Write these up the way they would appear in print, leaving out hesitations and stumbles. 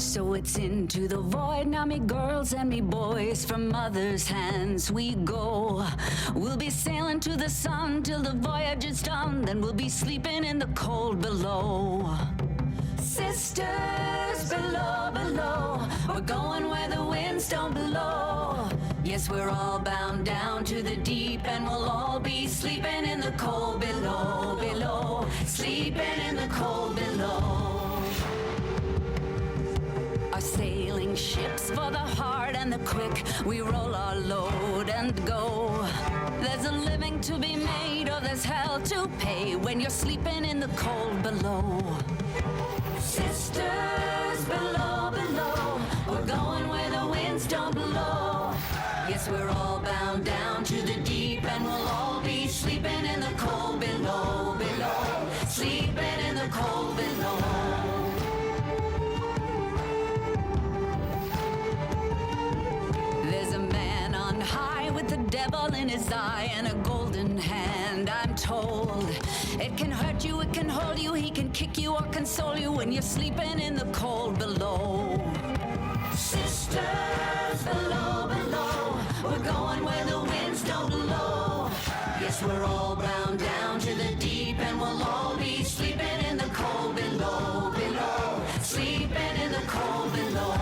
So it's into the void, now me girls and me boys, from mother's hands we go. We'll be sailing to the sun till the voyage is done, then we'll be sleeping in the cold below. Sisters below, below, we're going where the winds don't blow. Yes, we're all bound down to the deep, and we'll all be sleeping in the cold below, below, sleeping in the cold below. Our sailing ships for the hard and the quick, we roll our load and go. There's a living to be made, or there's hell to pay when you're sleeping in the cold below. Sisters below, below, we're going where the winds don't blow. Yes, we're all bound down to the deep, and we'll all be sleeping in the cold below, below, sleeping in the cold below. There's a man on high with the devil in his eye and a golden hand, I'm told. It can hurt you, it can hold you, he can kick you or console you when you're sleeping in the cold below. Sisters below, below, we're going where the winds don't blow. Yes, we're all bound down to the deep, and we'll all be sleeping in the cold below, below, sleeping in the cold below.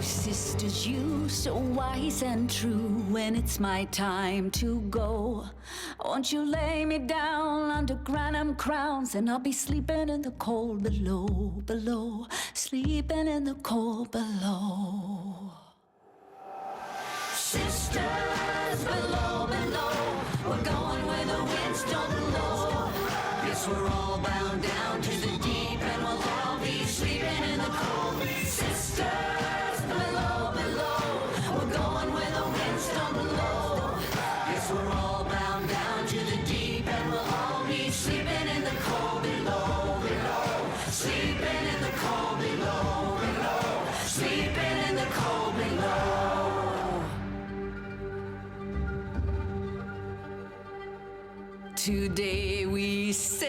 Sisters, you so wise and true, when it's my time to go, won't you lay me down under granum crowns, and I'll be sleeping in the cold below, below, sleeping in the cold below. Sisters below, below, we're going where the winds don't blow. Yes, we're all bound down to the deep, and we'll all be sleeping in the cold. Sisters below, below, we're going where the winds don't blow. Yes, we're all bound down to the deep, and we'll all be sleeping in the cold below, below, sleeping in the cold below, below, sleeping in the cold below. Today we sail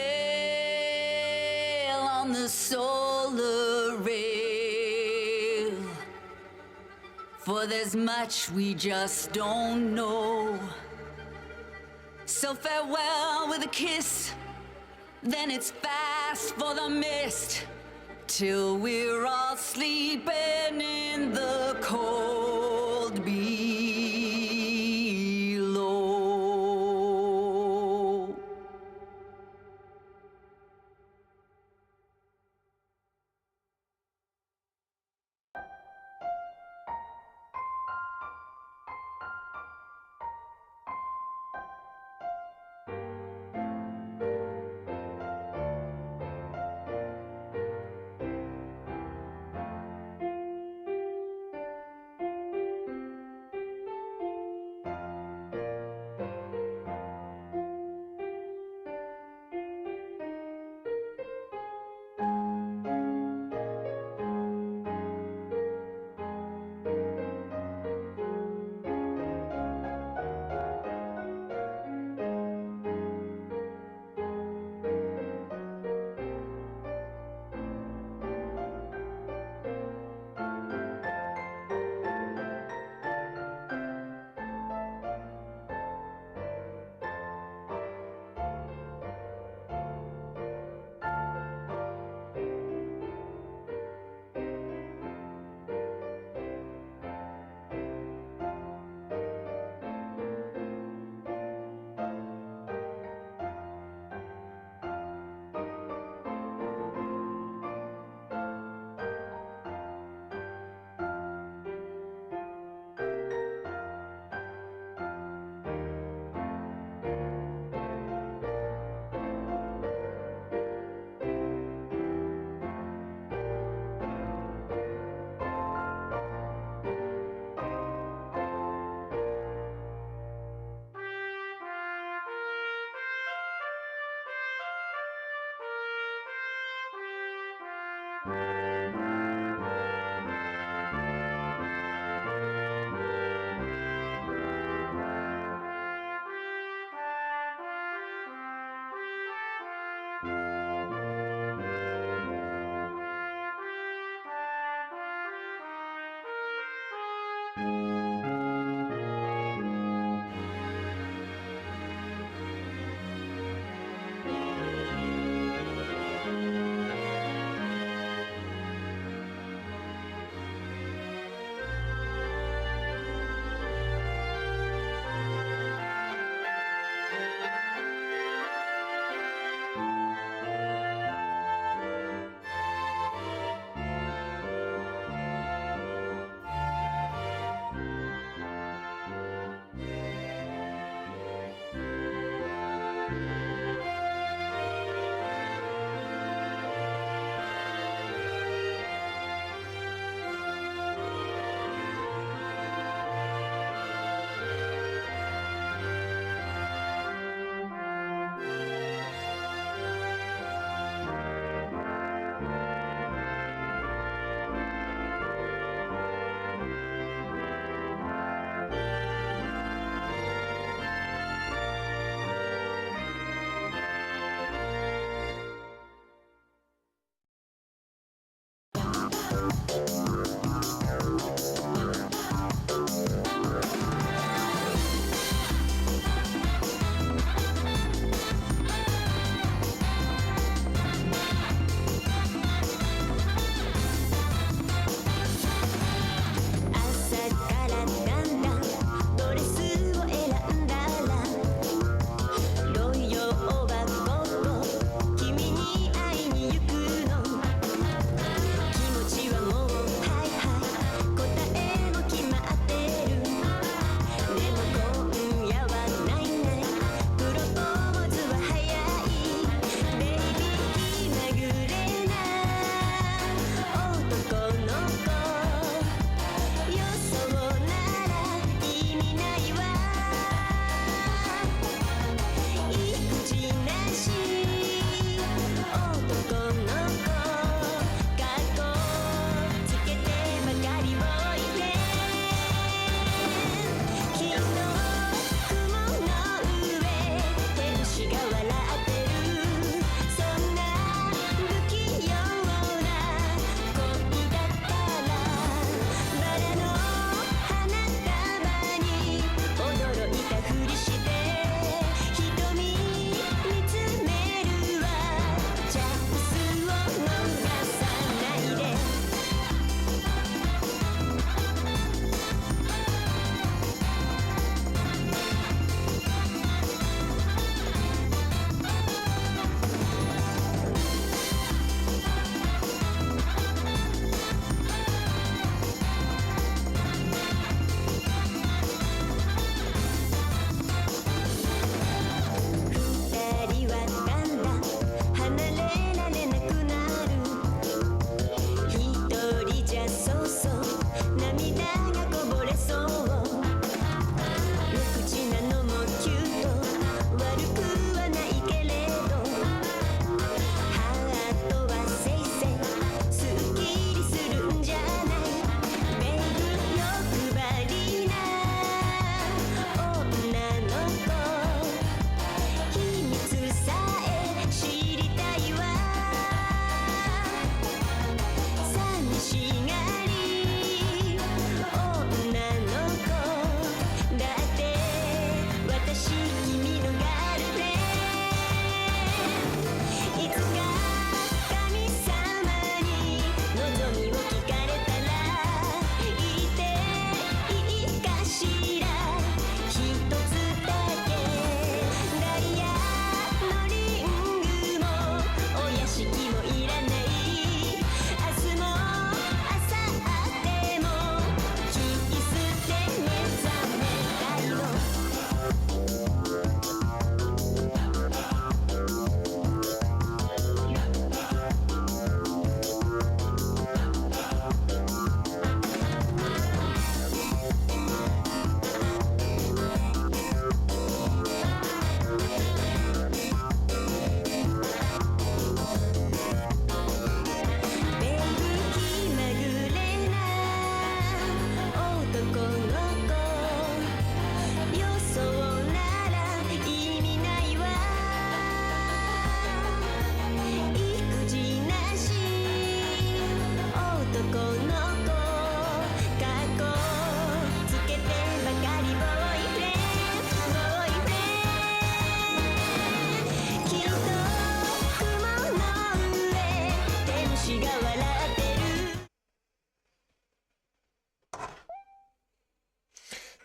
on the solar rail, for there's much we just don't know. So farewell with a kiss, then it's fast for the mist, till we're all sleeping in the cold below.「気持ちはもう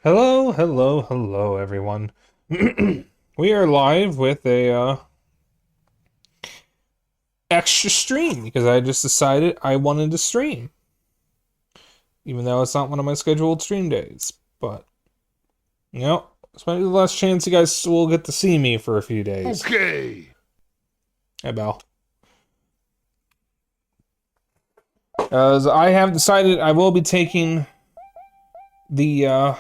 Hello, hello, hello, everyone. We are live with a extra stream because I just decided I wanted to stream, even though it's not one of my scheduled stream days. But you know, it's maybe the last chance you guys will get to see me for a few days. Okay. Hey, Belle. As I have decided, I will be taking the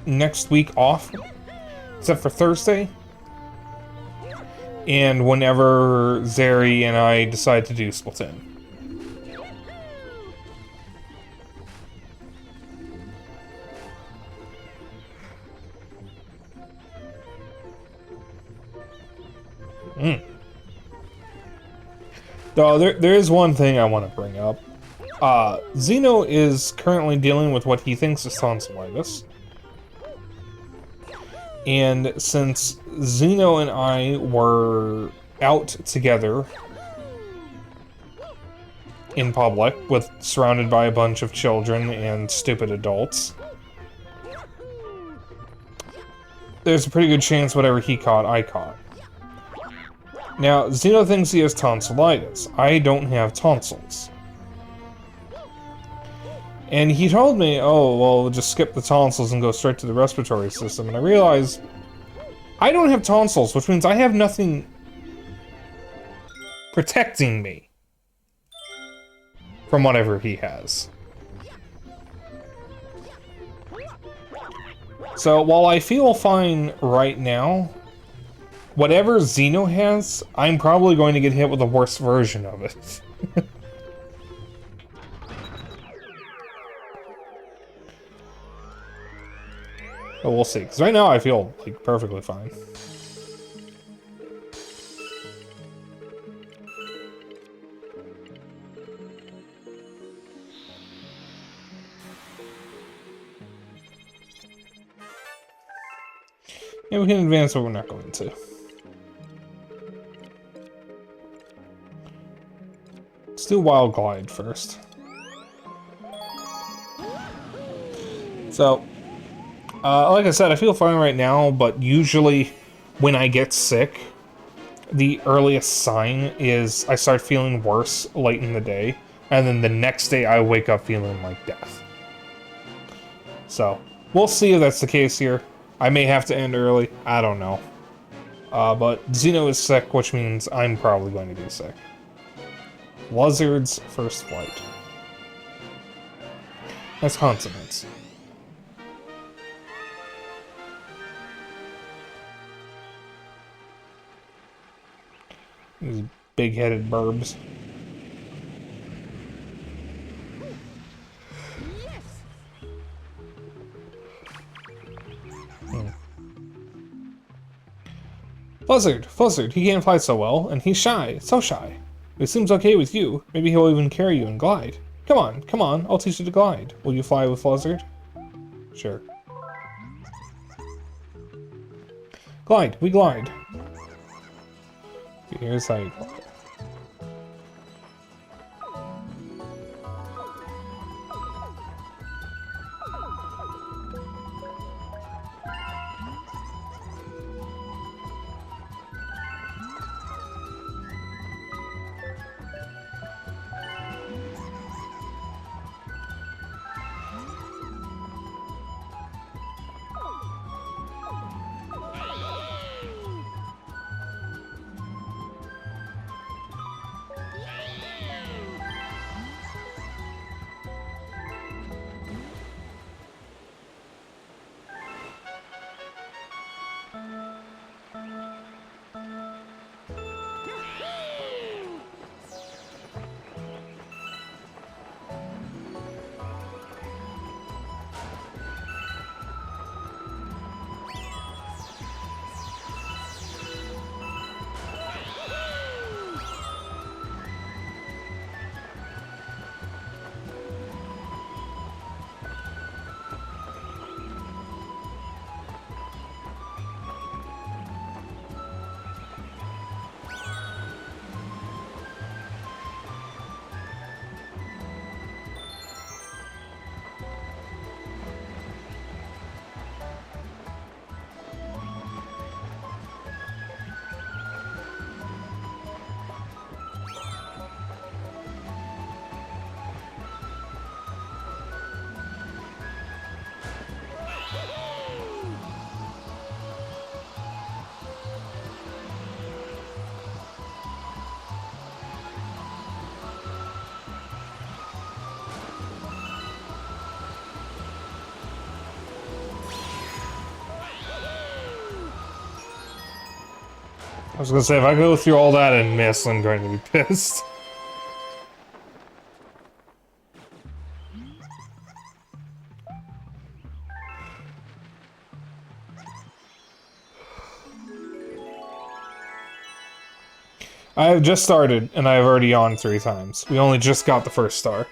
next week off, except for Thursday. And whenever Zeri and I decide to do Splatoon. Though there is one thing I want to bring up. Xeno is currently dealing with what he thinks is tonsillitis. And since Xeno and I were out together in public, surrounded by a bunch of children and stupid adults, there's a pretty good chance whatever he caught, I caught. Now, Xeno thinks he has tonsillitis. I don't have tonsils. And he told me, oh, well, just skip the tonsils and go straight to the respiratory system. And I realized I don't have tonsils, which means I have nothing protecting me from whatever he has. So while I feel fine right now, whatever Xeno has, I'm probably going to get hit with the worst version of it. But we'll see, because right now I feel like perfectly fine. Yeah, we can advance, but we're not going to. Let's do Wild Glide first. So, like I said, I feel fine right now, but usually when I get sick, the earliest sign is I start feeling worse late in the day, and then the next day I wake up feeling like death. So, we'll see if that's the case here. I may have to end early, I don't know. But Xeno is sick, which means I'm probably going to be sick. Lizard's first flight. That's consonants. These big-headed burbs. Fuzzard, he can't fly so well, and he's shy, so shy. But it seems okay with you. Maybe he'll even carry you and glide. Come on, I'll teach you to glide. Will you fly with Fuzzard? Sure. Glide, we glide. Here's how you glide. I was gonna say, if I go through all that and miss, I'm going to be pissed. I have just started, and I have already yawned 3 times. We only just got the first star.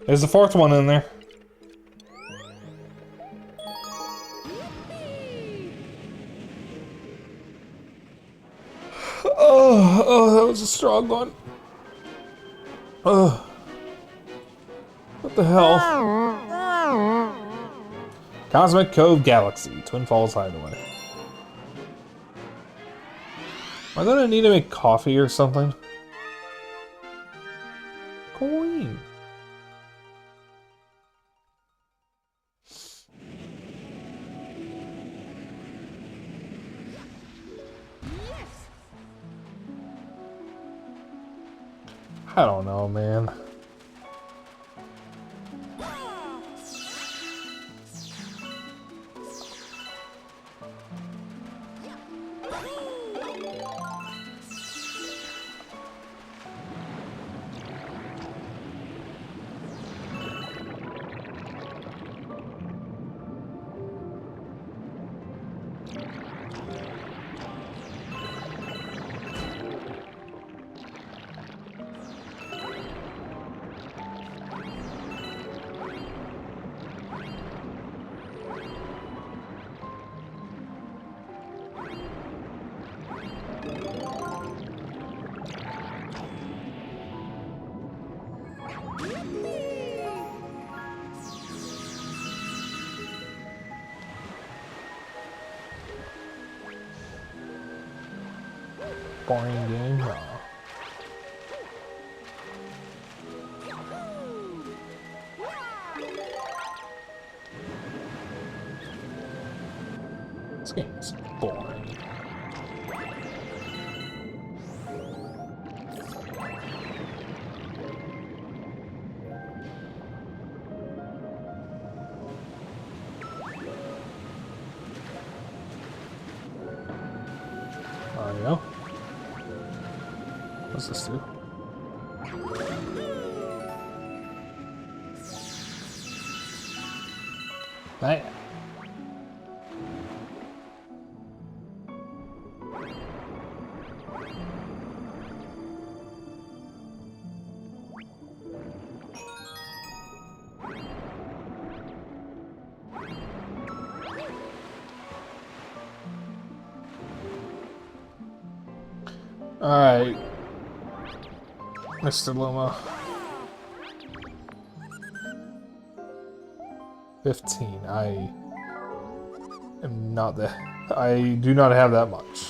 There's the 4th one in there. Oh, that was a strong one. Oh. What the hell? Cosmic Cove Galaxy, Twin Falls Hideaway. Am I gonna need to make coffee or something? Coin. I don't know, man. Boring game. No. This game's boring. There you go. What's this do? That. Alright, Mr. Luma. 15. I am not that. I do not have that much.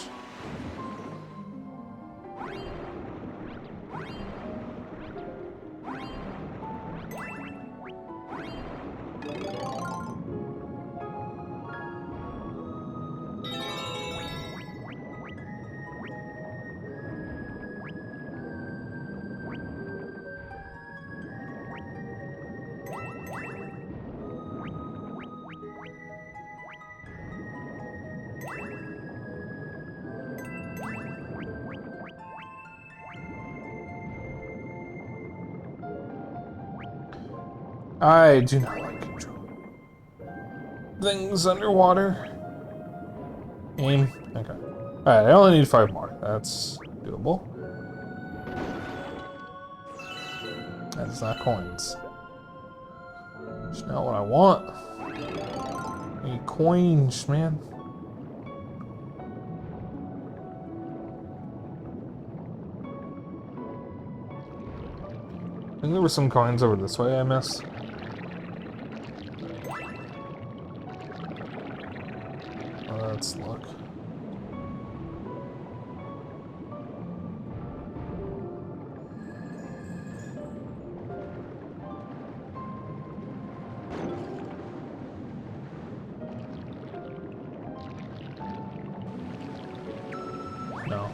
I do not like controlling things underwater. Aim. Okay. Alright, I only need 5 more. That's doable. That's not coins. That's not what I want. I need coins, man. I think there were some coins over this way I missed. Oh, that's luck. No.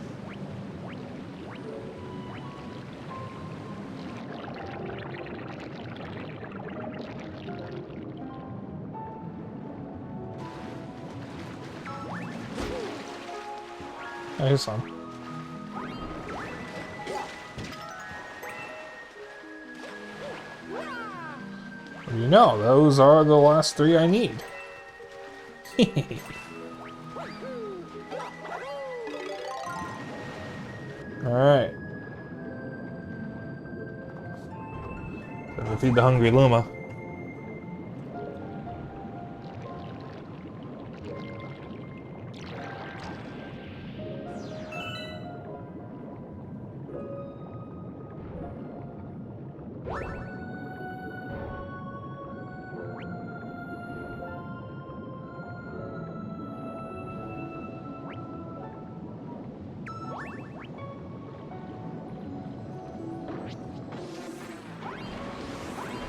Here's some. You know, those are the last 3 I need. Alright. Gonna feed the hungry Luma.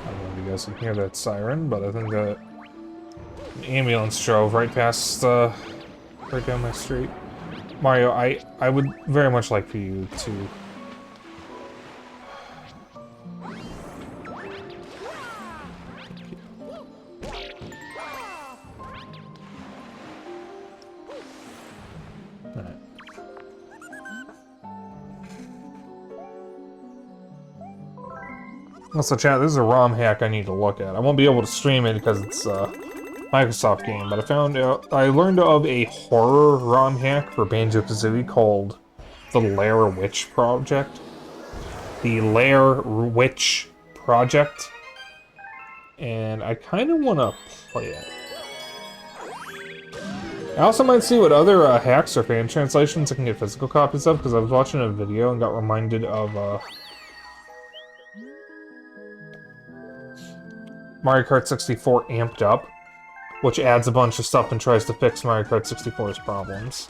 I don't know if you guys can hear that siren, but I think that an ambulance drove right past, right down my street. Mario, I would very much like for you to... Alright. Also, chat, this is a ROM hack I need to look at. I won't be able to stream it because it's a Microsoft game, but I learned of a horror ROM hack for Banjo-Kazooie called the Lair Witch Project. The Lair Witch Project. And I kind of want to play it. I also might see what other hacks or fan translations I can get physical copies of, because I was watching a video and got reminded of Mario Kart 64 Amped Up, which adds a bunch of stuff and tries to fix Mario Kart 64's problems.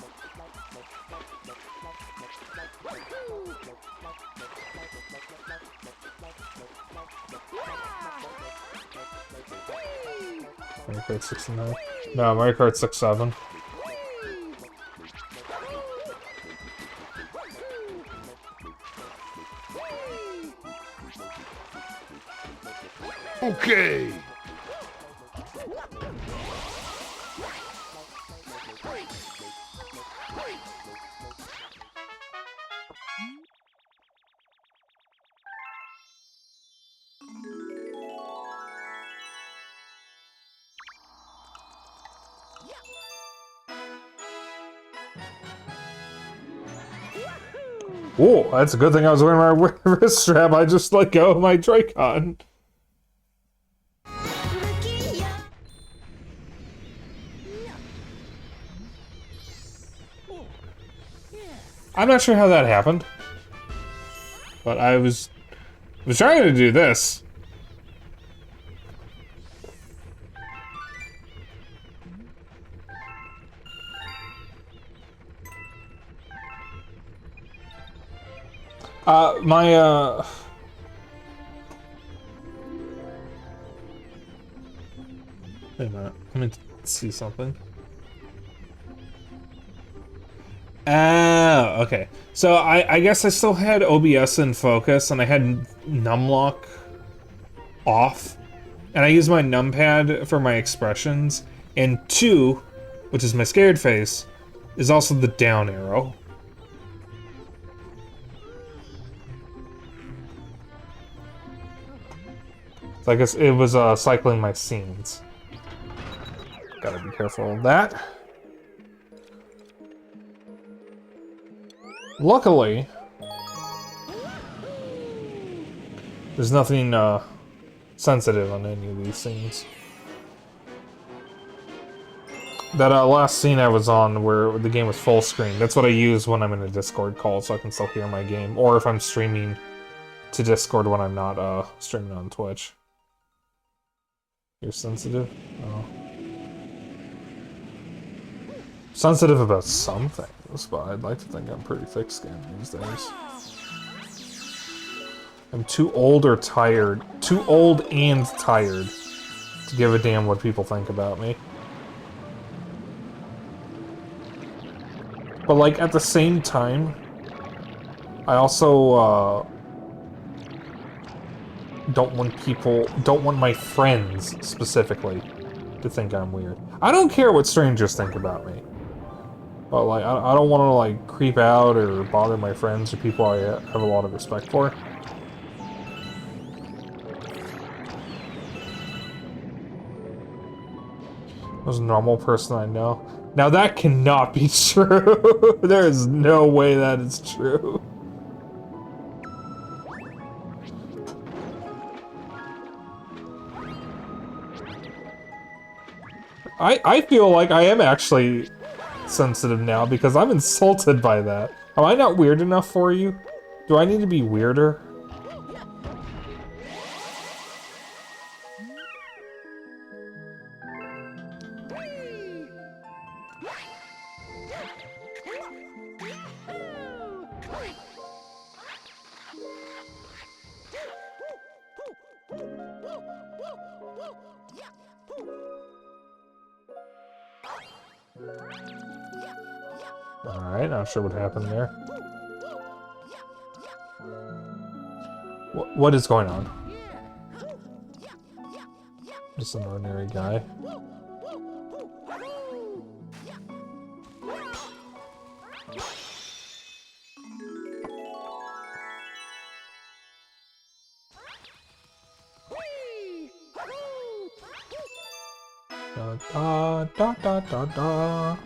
Mario Kart 69? No, Mario Kart 67. Okay. Whoa, that's a good thing I was wearing my wrist strap. I just let go of my Joy-Con. I'm not sure how that happened, but I was trying to do this. Wait a minute, let me see something. Oh, okay. So I guess I still had OBS in focus, and I had numlock off, and I used my numpad for my expressions, and 2, which is my scared face, is also the down arrow. So I guess it was cycling my scenes. Gotta be careful of that. Luckily, there's nothing sensitive on any of these scenes. That last scene I was on where the game was full screen, that's what I use when I'm in a Discord call so I can still hear my game, or if I'm streaming to Discord when I'm not streaming on Twitch. You're sensitive? Oh. Sensitive about some things, but I'd like to think I'm pretty thick-skinned these days. I'm too old or tired. Too old and tired to give a damn what people think about me. But, like, at the same time, I also, don't want my friends, specifically, to think I'm weird. I don't care what strangers think about me. But, like, I don't want to, like, creep out or bother my friends or people I have a lot of respect for. Most normal person I know. Now that cannot be true. There is no way that is true. I feel like I am actually sensitive now because I'm insulted by that. Am I not weird enough for you? Do I need to be weirder? Alright, not sure what happened there. What is going on? Just an ordinary guy. Da da da da da.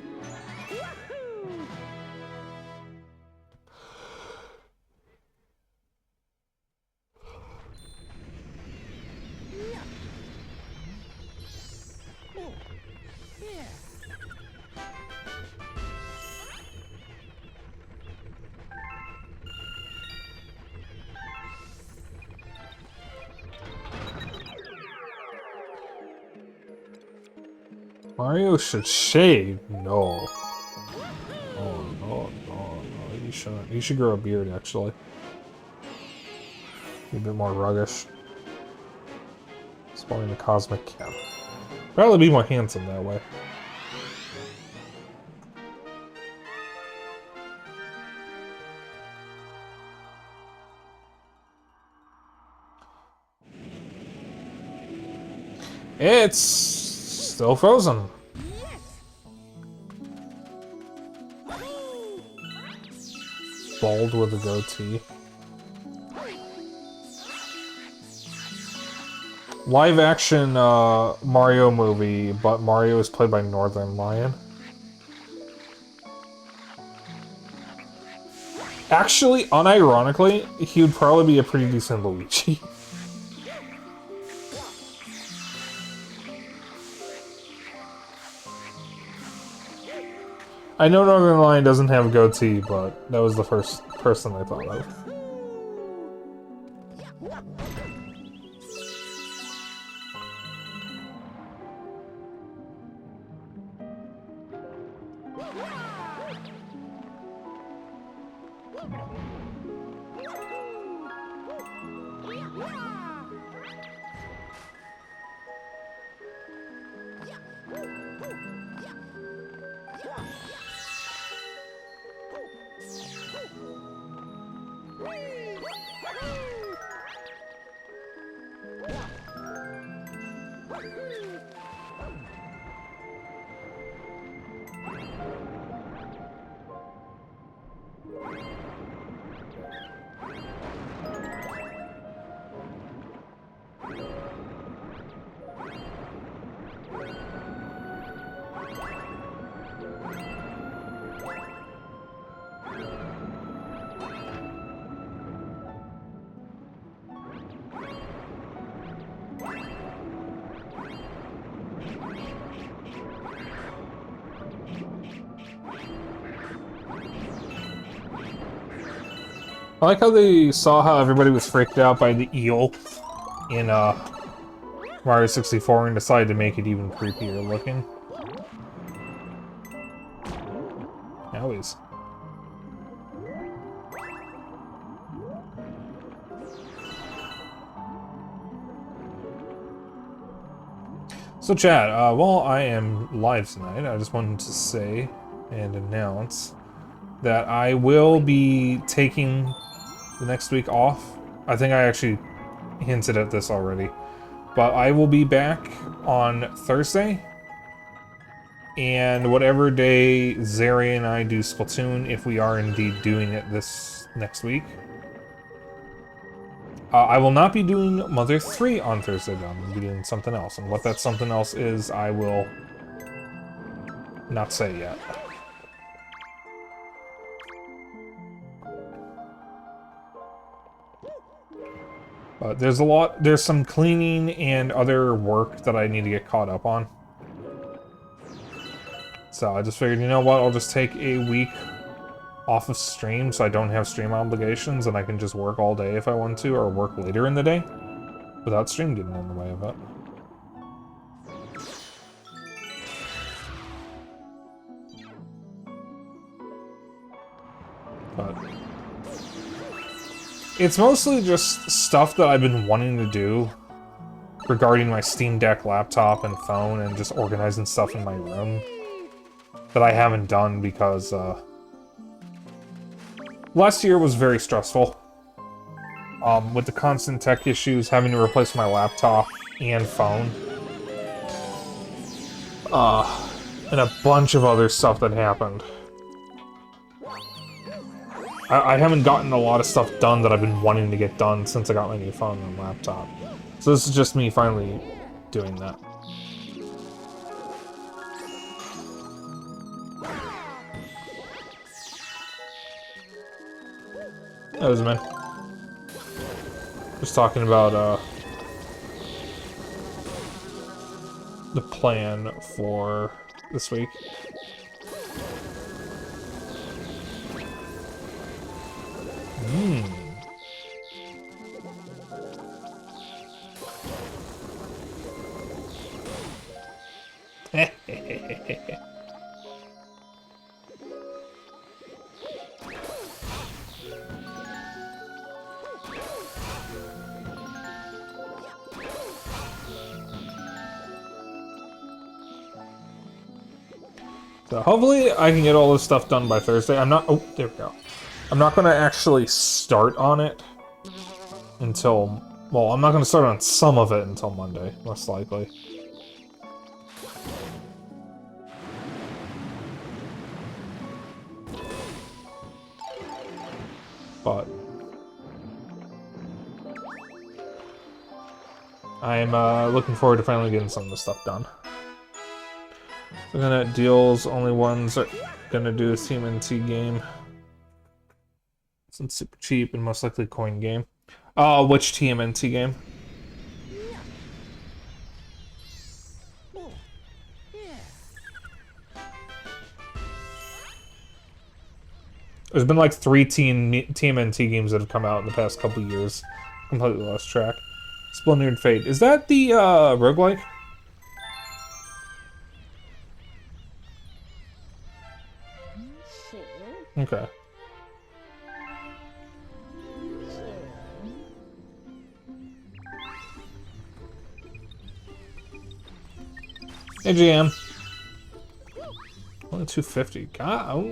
Mario should shave? No. Oh, no, no, no, you shouldn't. You should grow a beard, actually. Be a bit more ruggish. Spawning the cosmic cap. Probably be more handsome that way. It's still frozen. Bald with a goatee. Live action Mario movie, but Mario is played by Northern Lion. Actually, unironically, he would probably be a pretty decent Luigi. I know Northern Lion doesn't have a goatee, but that was the first person I thought of. I like how they saw how everybody was freaked out by the eel in Mario 64 and decided to make it even creepier looking. Howies. So chat, while I am live tonight, I just wanted to say and announce that I will be taking the next week off. I think I actually hinted at this already. But I will be back on Thursday. And whatever day Zeri and I do Splatoon, if we are indeed doing it this next week. I will not be doing Mother 3 on Thursday, though. I'm going to be doing something else. And what that something else is, I will not say yet. But there's some cleaning and other work that I need to get caught up on. So I just figured, you know what, I'll just take a week off of stream so I don't have stream obligations and I can just work all day if I want to, or work later in the day without stream getting in the way of it. But it's mostly just stuff that I've been wanting to do regarding my Steam Deck laptop and phone and just organizing stuff in my room that I haven't done because last year was very stressful. With the constant tech issues, having to replace my laptop and phone. And a bunch of other stuff that happened. I haven't gotten a lot of stuff done that I've been wanting to get done since I got my new phone and laptop. So this is just me finally doing that. That was man. Just talking about the plan for this week. So hopefully I can get all this stuff done by Thursday. I'm not... Oh, there we go. I'm not going to actually start on it until... Well, I'm not going to start on some of it until Monday, most likely. But... I'm looking forward to finally getting some of this stuff done. So gonna deals only ones are gonna do a TMNT game. It's super cheap and most likely coin game. Which TMNT game? There's been like 3 TMNT games that have come out in the past couple years. Completely lost track. Splendid Fate. Is that the roguelike? Okay. Hey, GM. Only 250. God. Oh.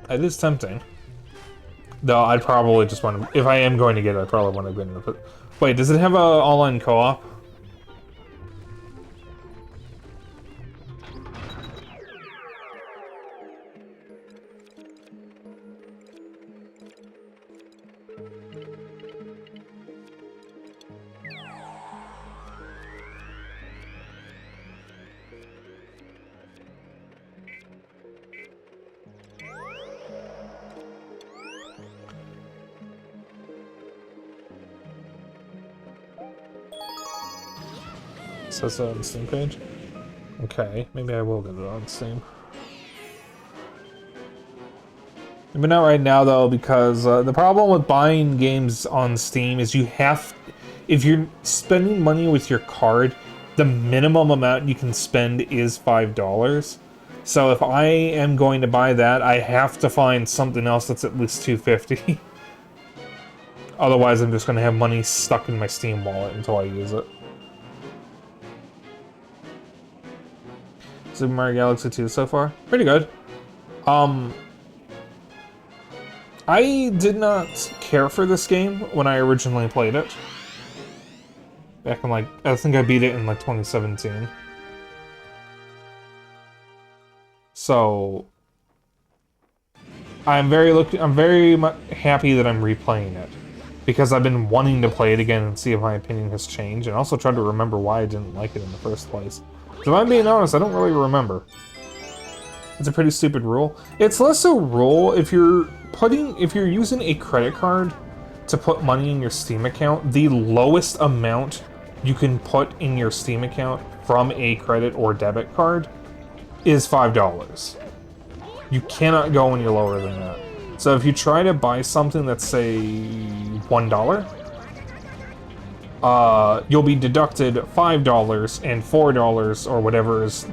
It is tempting. Though I'd probably just want to... If I am going to get it, I probably want to get it. But wait, does it have a online co-op? Says that on the Steam page? Okay, maybe I will get it on Steam. Maybe not right now though, because the problem with buying games on Steam is you have... If you're spending money with your card, the minimum amount you can spend is $5. So if I am going to buy that, I have to find something else that's at least $2.50. Otherwise, I'm just going to have money stuck in my Steam wallet until I use it. Super Mario Galaxy 2 so far? Pretty good. I did not care for this game when I originally played it. Back in, like, I think I beat it in, like, 2017. So I'm very happy that I'm replaying it, because I've been wanting to play it again and see if my opinion has changed, and also try to remember why I didn't like it in the first place. If I'm being honest, I don't really remember. It's a pretty stupid rule. It's less a rule if you're using a credit card to put money in your Steam account. The lowest amount you can put in your Steam account from a credit or debit card is $5. You cannot go any lower than that. So if you try to buy something that's, say, $1, you'll be deducted $5, and $4 or whatever is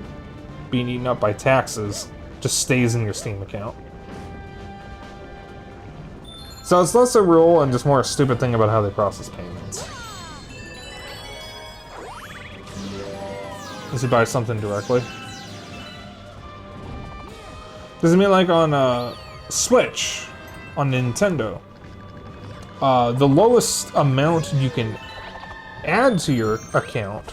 being eaten up by taxes just stays in your Steam account. So it's less a rule and just more a stupid thing about how they process payments. Unless you buy something directly. Does it mean like on Switch, on Nintendo? The lowest amount you can add to your account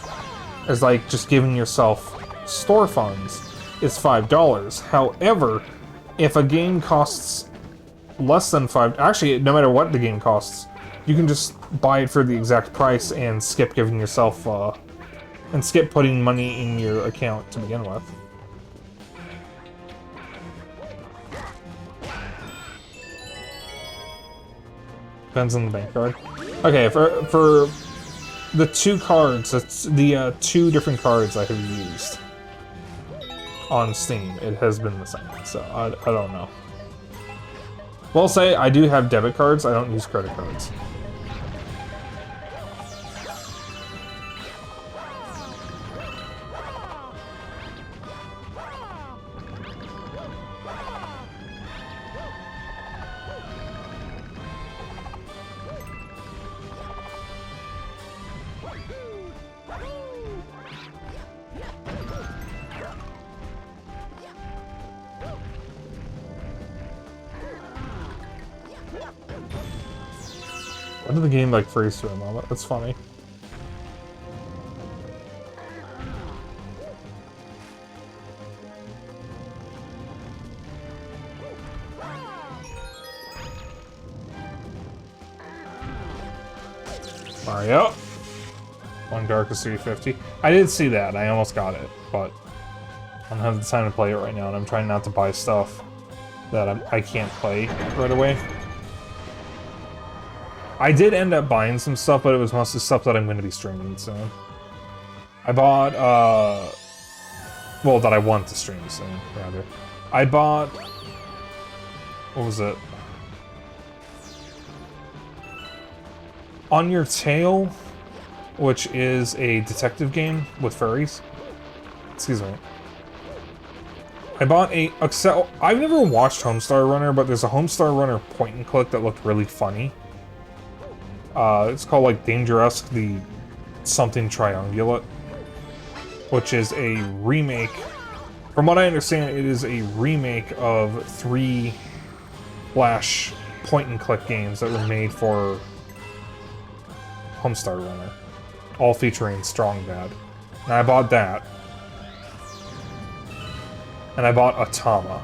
is like just giving yourself store funds is $5. However, if a game costs less than actually, no matter what the game costs, you can just buy it for the exact price and skip giving yourself and skip putting money in your account to begin with. Depends on the bank card. Okay, for the two cards, it's the two different cards I have used on Steam. It has been the same, so I don't know. Well, say I do have debit cards. I don't use credit cards. Why did the game like freeze for a moment? That's funny. Mario. One Darkest 350. I did see that. I almost got it, but I don't have the time to play it right now, and I'm trying not to buy stuff that I can't play right away. I did end up buying some stuff, but it was mostly stuff that I'm going to be streaming soon. I bought, well, that I want to stream soon, rather. I bought, what was it? On Your Tail, which is a detective game with furries. Excuse me. I bought I've never watched Homestar Runner, but there's a Homestar Runner point and click that looked really funny. It's called like Dangerous, the something triangulate, which is a remake. From what I understand, it is a remake of 3 Flash point and click games that were made for Homestar Runner, all featuring Strong Bad. And I bought that. And I bought Atama,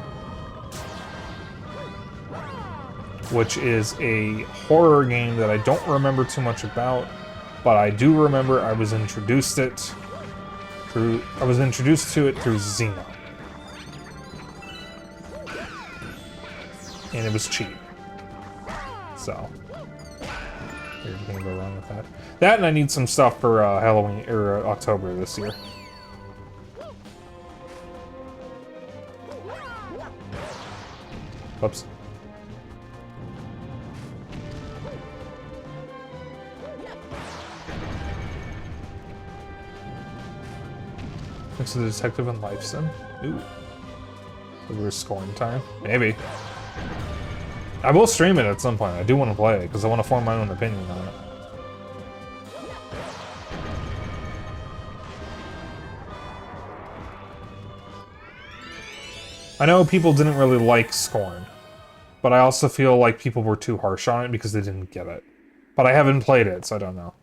which is a horror game that I don't remember too much about, but I do remember I was introduced to it through Xeno. And it was cheap. So you're gonna go wrong with that. That, and I need some stuff for Halloween or October this year. Whoops. Next to the detective and life sim. Ooh. We're scoring time. Maybe. I will stream it at some point. I do want to play it because I want to form my own opinion on it. I know people didn't really like Scorn, but I also feel like people were too harsh on it because they didn't get it. But I haven't played it, so I don't know.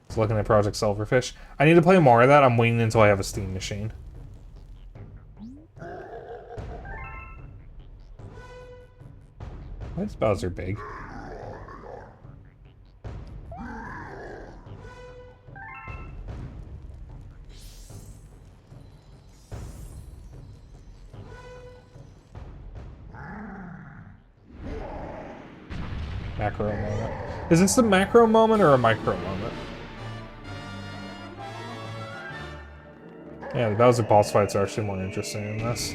Just looking at Project Silverfish. I need to play more of that. I'm waiting until I have a Steam machine. Why is Bowser big? Macro moment. Is this a macro moment or a micro moment? Yeah, the Bowser boss fights are actually more interesting in this.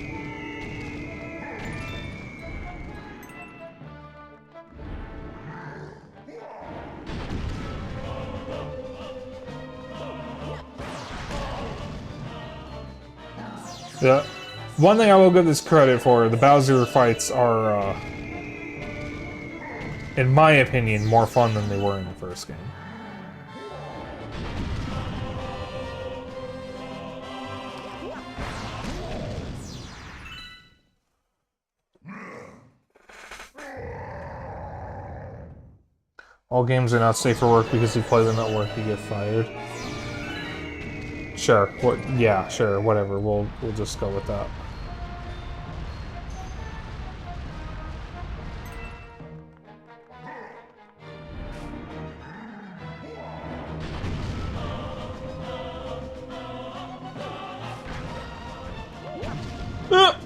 The one thing I will give this credit for, the Bowser fights are, in my opinion, more fun than they were in the first game. All games are not safe for work because you play them at work, you get fired. Sure. What? Yeah. Sure. Whatever. We'll just go with that. Ah!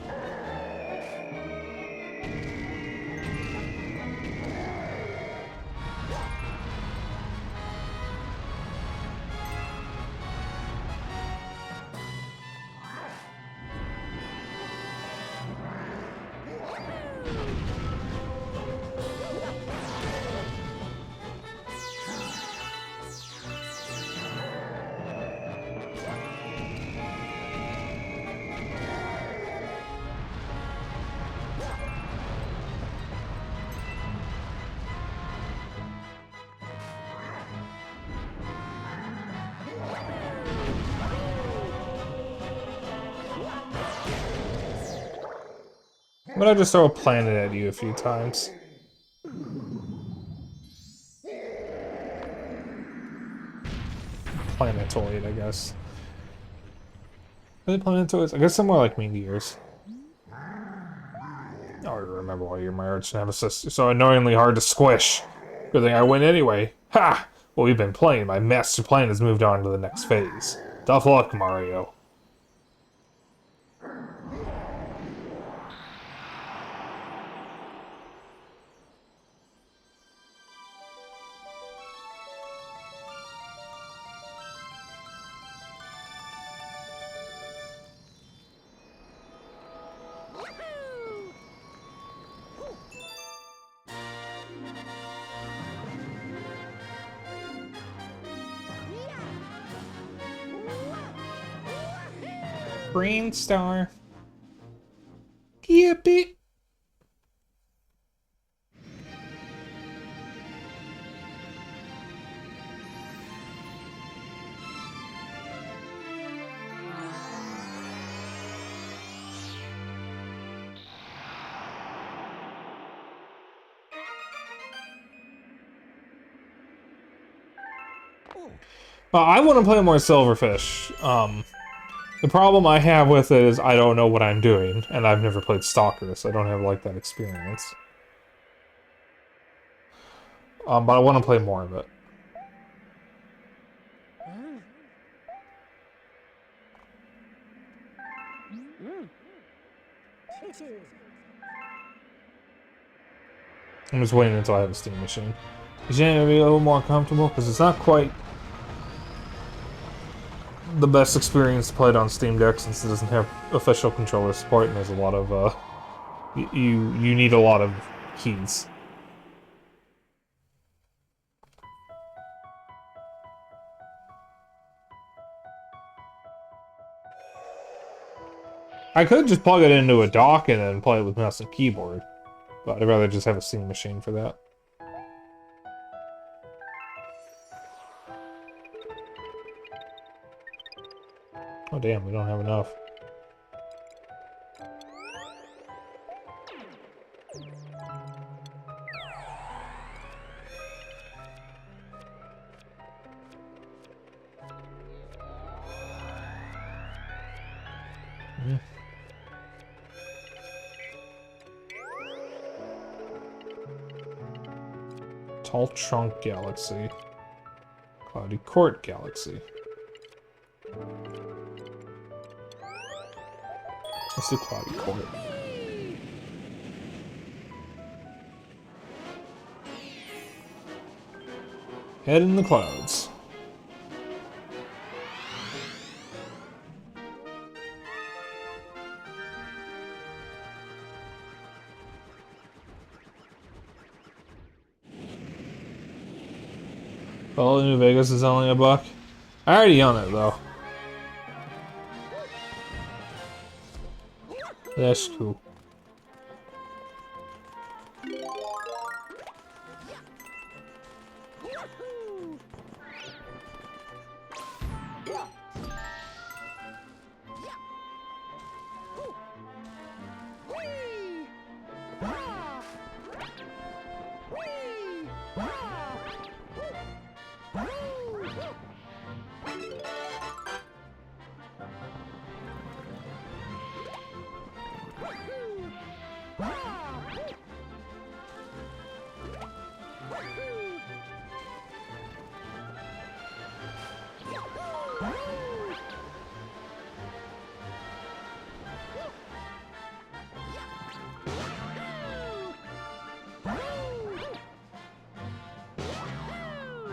But I just throw a planet at you a few times. Planetoid, I guess. Are they planetoids? I guess they're more like meteors. Oh, I remember why you're my arch nemesis. You're so annoyingly hard to squish. Good thing I win anyway. Ha! What we've been playing, my master plan has moved on to the next phase. Tough luck, Mario. Green star. Yippee! I want to play more Silverfish. The problem I have with it is I don't know what I'm doing, and I've never played Stalker, so I don't have, like, that experience. But I want to play more of it. I'm just waiting until I have a Steam machine. Is it gonna be a little more comfortable? Because it's not quite the best experience to play it on Steam Deck since it doesn't have official controller support, and there's a lot of, you need a lot of keys. I could just plug it into a dock and then play it with mouse and keyboard, but I'd rather just have a Steam machine for that. Oh damn, we don't have enough. Tall Trunk Galaxy. Cloudy Court Galaxy. Let's do Cloudy Court. Head in the clouds. Well, New Vegas is only $1. I already own it though. That's cool.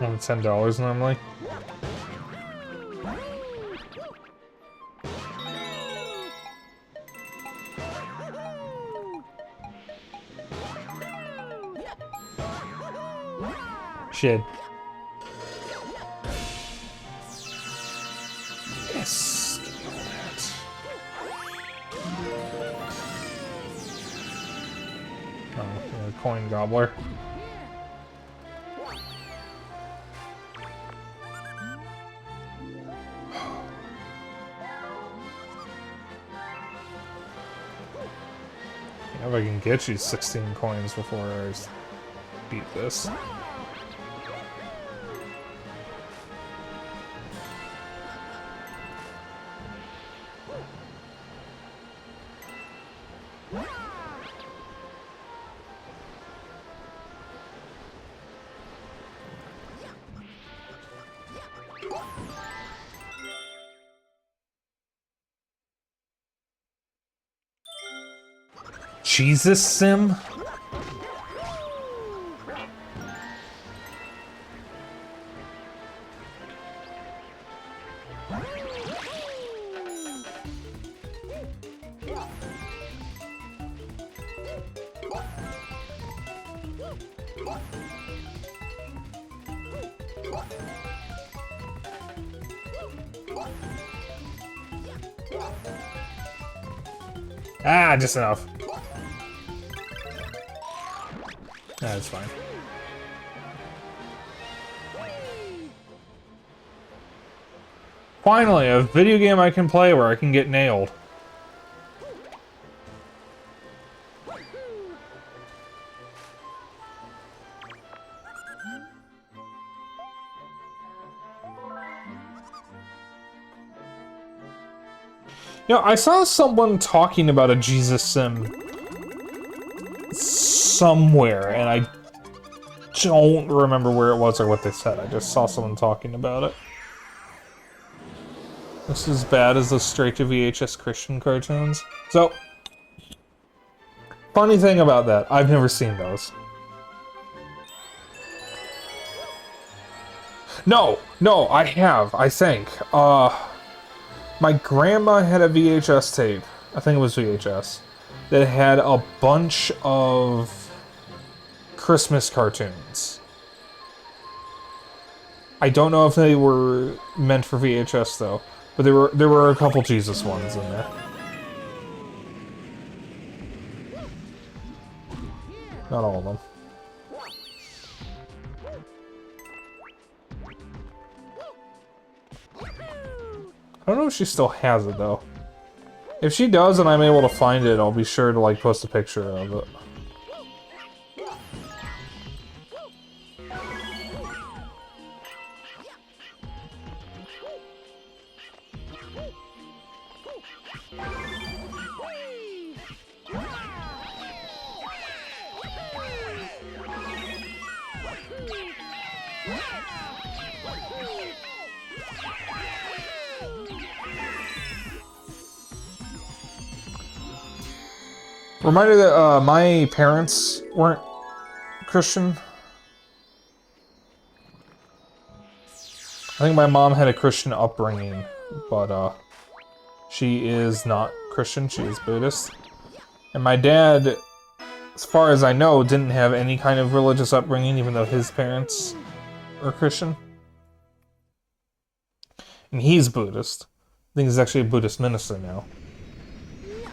Only $10 normally. Shit. Yes. Give me all that. Oh, coin gobbler. If I can get you 16 coins before I beat this. Jesus Sim? Ah, just enough. That's fine. Finally, a video game I can play where I can get nailed. You know, I saw someone talking about a Jesus Sim somewhere, and I don't remember where it was or what they said. I just saw someone talking about it. This is as bad as the straight-to-VHS Christian cartoons. So, funny thing about that, I've never seen those. No, I have, I think. My grandma had a VHS tape, I think it was VHS, that had a bunch of Christmas cartoons. I don't know if they were meant for VHS though, but there were a couple Jesus ones in there. Not all of them. I don't know if she still has it, though. If she does and I'm able to find it, I'll be sure to, like, post a picture of it. Reminder that my parents weren't Christian. I think my mom had a Christian upbringing, but she is not Christian, she is Buddhist. And my dad, as far as I know, didn't have any kind of religious upbringing, even though his parents are Christian. And he's Buddhist. I think he's actually a Buddhist minister now.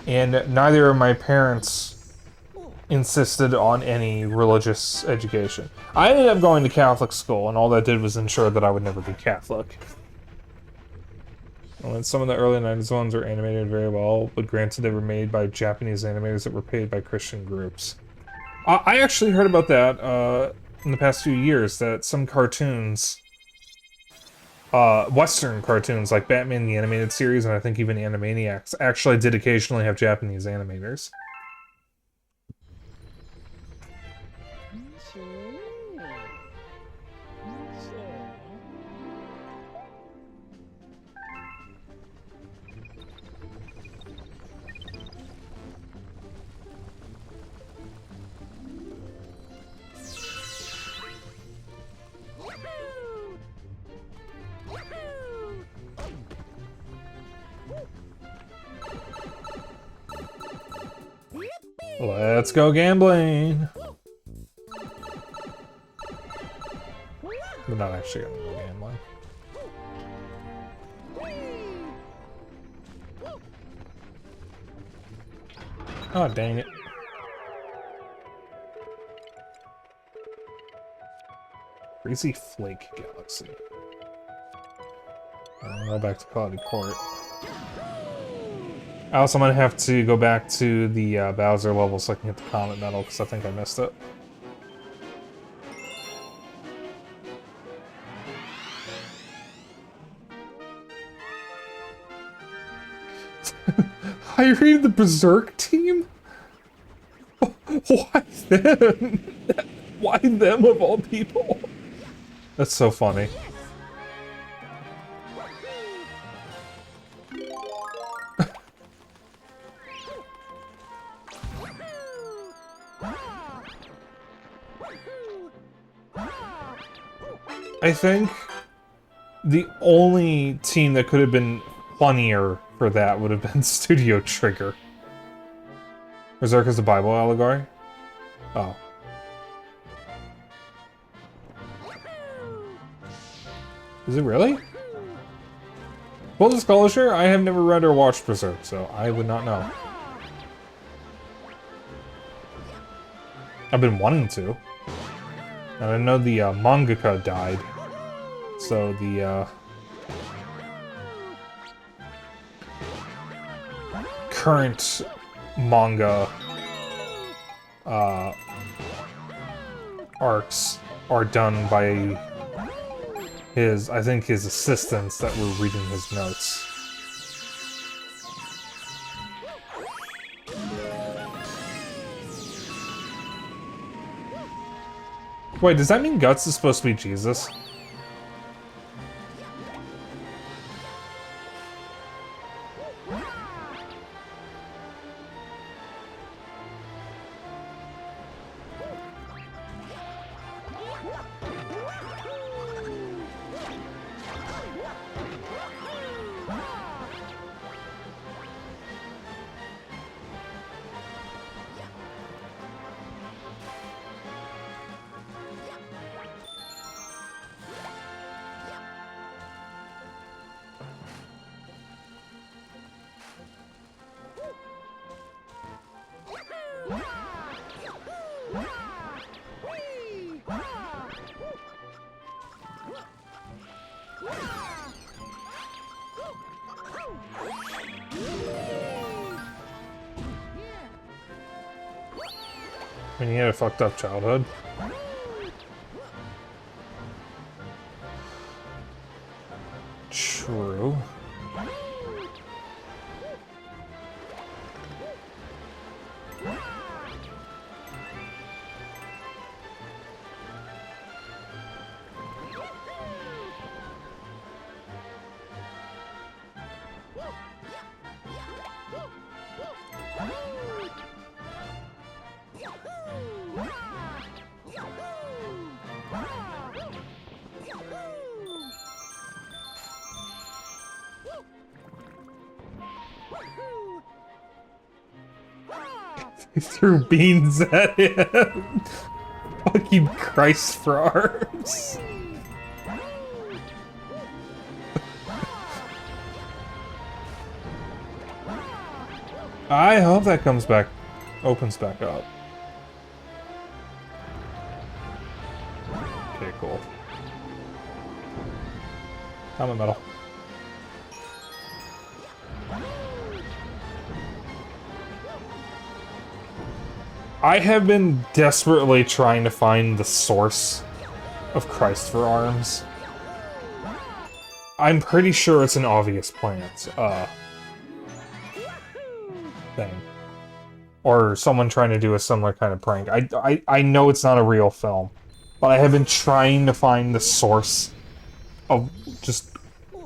And neither of my parents insisted on any religious education. I ended up going to Catholic school, and all that did was ensure that I would never be Catholic. And some of the early 90s ones were animated very well, but granted they were made by Japanese animators that were paid by Christian groups. I actually heard about that in the past few years, that some cartoons, Western cartoons like Batman the Animated Series, and I think even Animaniacs, actually did occasionally have Japanese animators. Let's go gambling! We're not actually gonna go gambling. Oh, dang it. Greasy Flake Galaxy. I'll go back to Cloudy Court. I also might have to go back to the Bowser level so I can get the Comet Medal, because I think I missed it. Hiring the Berserk team? Why them? Why them of all people? That's so funny. I think the only team that could have been funnier for that would have been Studio Trigger. Berserk is a Bible allegory? Oh. Is it really? Full disclosure, I have never read or watched Berserk, so I would not know. I've been wanting to. And I know the mangaka died. So the current manga arcs are done by his, I think, his assistants that were reading his notes. Wait, does that mean Guts is supposed to be Jesus? mean, he had a fucked up childhood. True. He threw beans at him. Fucking Christ for arms. I hope that comes back, opens back up. Okay, cool. Helmet metal. I have been desperately trying to find the source of Christ for Arms. I'm pretty sure it's an obvious plant, thing. Or someone trying to do a similar kind of prank. I know it's not a real film, but I have been trying to find the source of just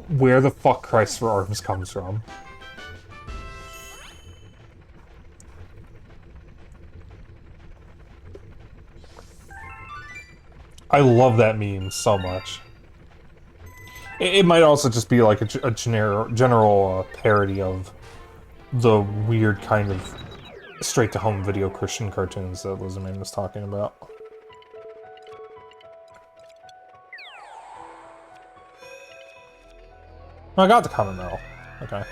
where the fuck Christ for Arms comes from. I love that meme so much. It might also just be like a general parody of the weird kind of straight-to-home video Christian cartoons that Lizardman was talking about. Oh, I got the common medal. Okay.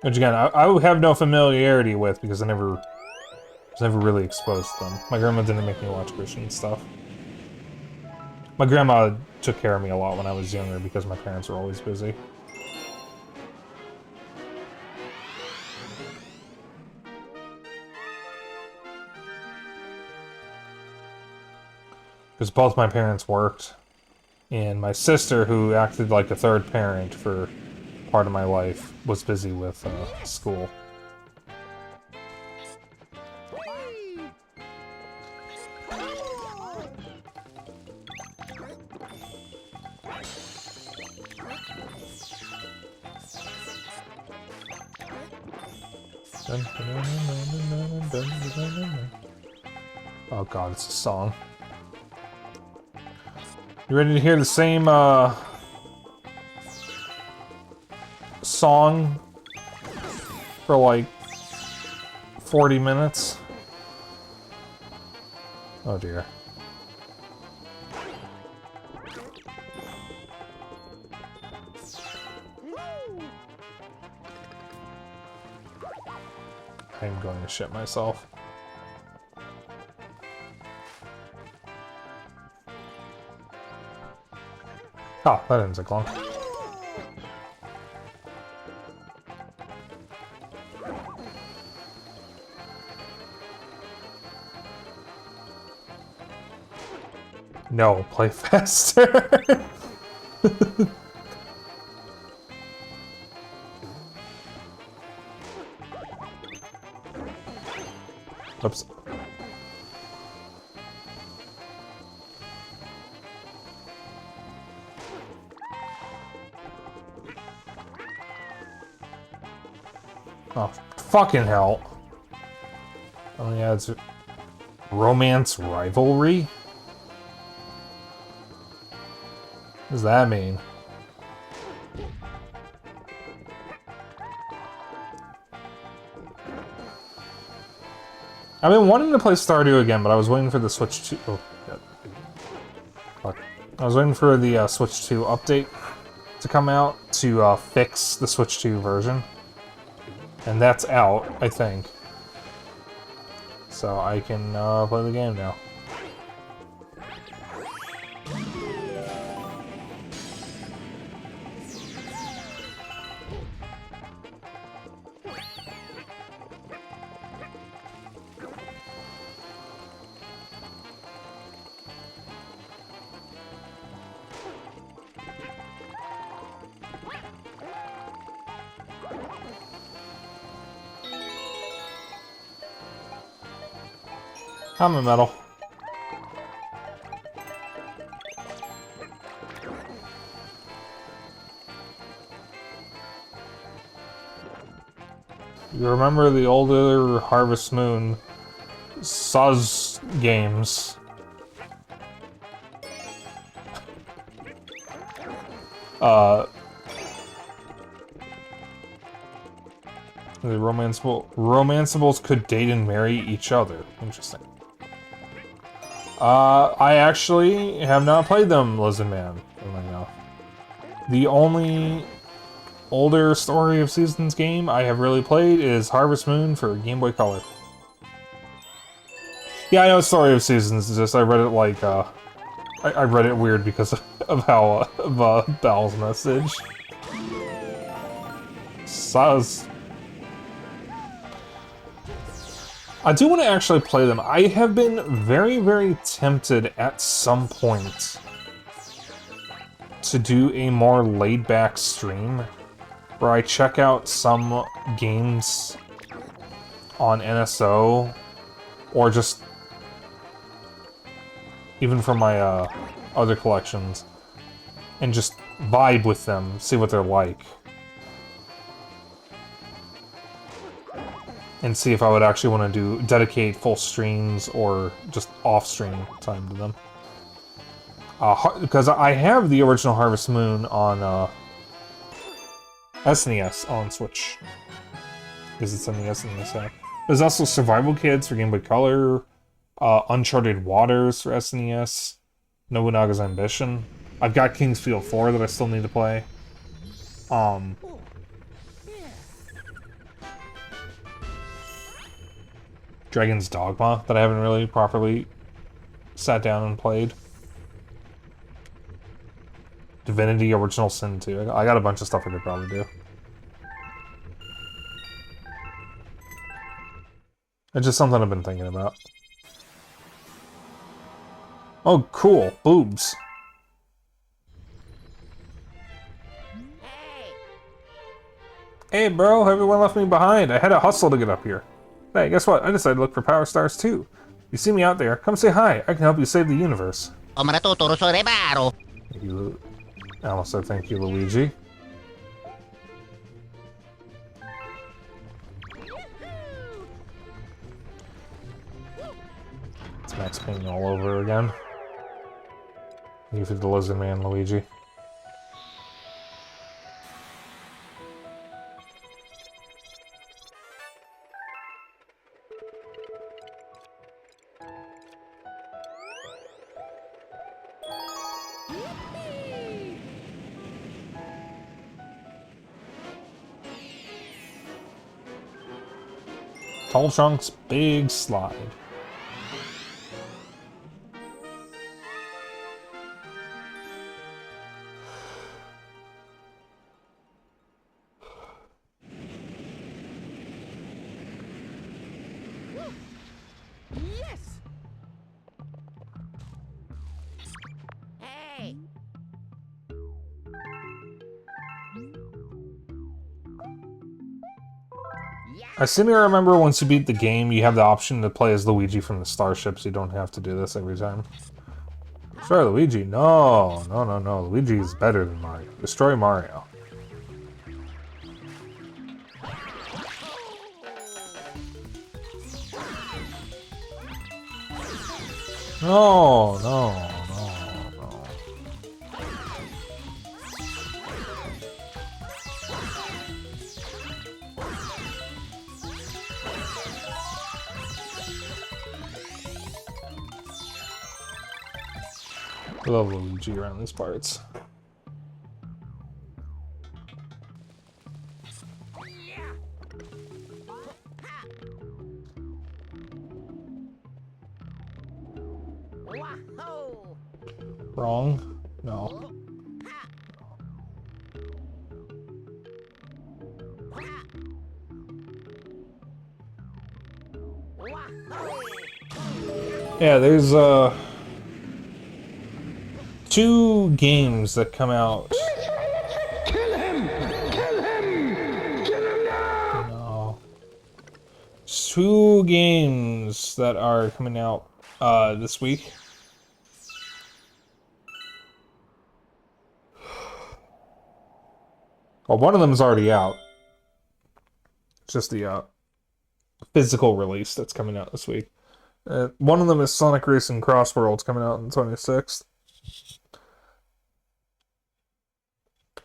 Which again, I have no familiarity with because I was never really exposed to them. My grandma didn't make me watch Christian stuff. My grandma took care of me a lot when I was younger because my parents were always busy. Because both my parents worked, and my sister, who acted like a third parent for part of my life, was busy with school. Oh god, it's a song. You ready to hear the same song for like 40 minutes? Oh dear. I'm going to shit myself. Oh, that didn't take long. No, play faster. Oops. Oh, fucking hell. Oh yeah, it's romance rivalry? What does that mean? I've been wanting to play Stardew again, but I was waiting for the Switch 2... Oh, God. Fuck. I was waiting for the Switch 2 update to come out to fix the Switch 2 version. And that's out, I think. So I can play the game now. Common metal. You remember the older Harvest Moon Suz games? The romanceables could date and marry each other. Interesting. I actually have not played them, Lizard Man. The only older Story of Seasons game I have really played is Harvest Moon for Game Boy Color. Yeah, I know Story of Seasons, it's just I read it like, I read it weird because of how, of Bell's message. Saz. I do want to actually play them. I have been very, very tempted at some point to do a more laid-back stream where I check out some games on NSO or just even from my other collections and just vibe with them, see what they're like. And see if I would actually want to dedicate full streams or just off-stream time to them. Because I have the original Harvest Moon on SNES on Switch. Because it's on the SNES app. There's also Survival Kids for Game Boy Color, Uncharted Waters for SNES, Nobunaga's Ambition. I've got King's Field 4 that I still need to play. Dragon's Dogma that I haven't really properly sat down and played. Divinity Original Sin 2. I got a bunch of stuff I could probably do. It's just something I've been thinking about. Oh, cool. Boobs. Hey, bro. Everyone left me behind. I had to hustle to get up here. Hey, guess what? I decided to look for Power Stars too. You see me out there, come say hi. I can help you save the universe. Thank you. I almost said thank you, Luigi. It's Max Payne all over again. You for the Lizard Man, Luigi. Tall Trunks, big slide. Yes. Hey. I seem to remember once you beat the game, you have the option to play as Luigi from the starships. You don't have to do this every time. Destroy Luigi. No, no, no, no. Luigi is better than Mario. Destroy Mario. No, no, no, no. I love Luigi around these parts. Wrong? No. Yeah, there's 2 games that come out. Kill him! Kill him! Kill him now! No. 2 games that are coming out this week. Well, one of them is already out. It's just the physical release that's coming out this week. One of them is Sonic Racing Cross Worlds coming out on the 26th.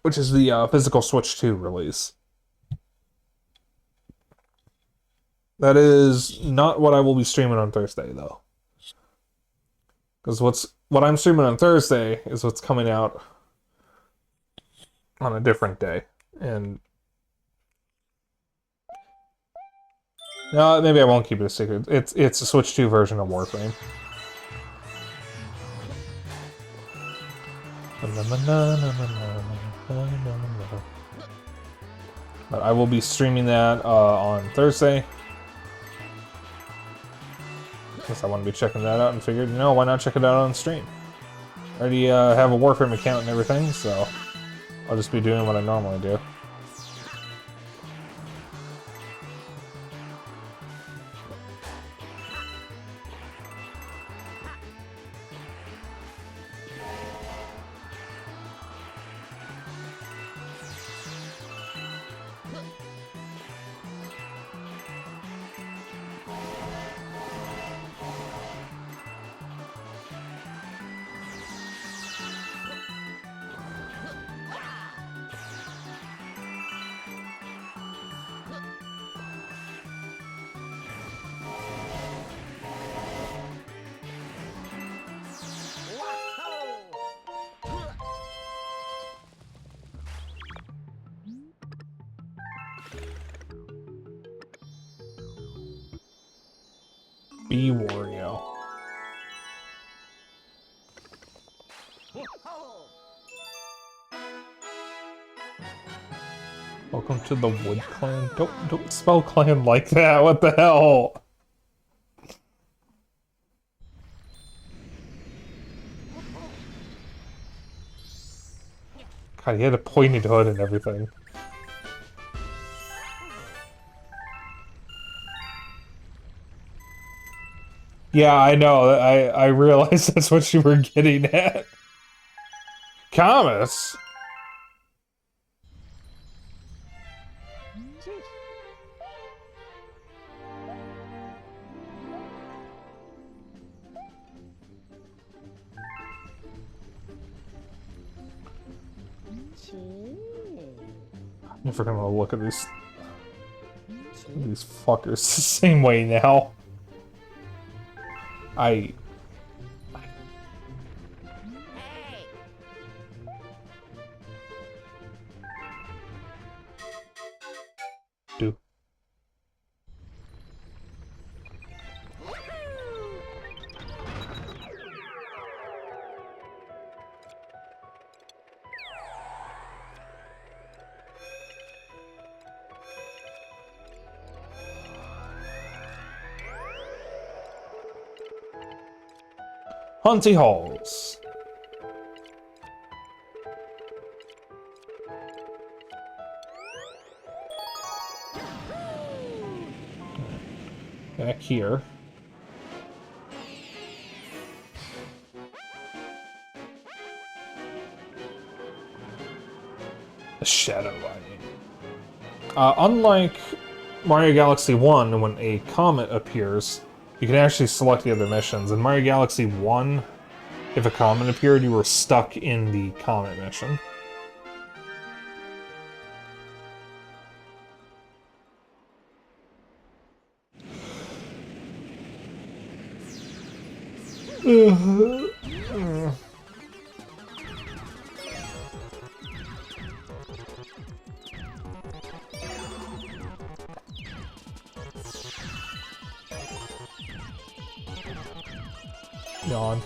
Which is the physical Switch 2 release. That is not what I will be streaming on Thursday, though. Because what I'm streaming on Thursday is what's coming out on a different day. And no, maybe I won't keep it a secret. It's a Switch 2 version of Warframe. But I will be streaming that on Thursday. Because I want to be checking that out and figured, you know, why not check it out on stream? I already have a Warframe account and everything, so I'll just be doing what I normally do. B Wario. Welcome to the Wood Clan. Don't spell clan like that. What the hell? God, he had a pointed hood and everything. Yeah, I know. I realized that's what you were getting at. Camus? I'm never gonna look at these fuckers the same way now. I do. Hunty Halls. Back here. The Shadow Lining. Unlike Mario Galaxy 1, when a comet appears, you can actually select the other missions. In Mario Galaxy 1, if a comet appeared, you were stuck in the comet mission. Yawn.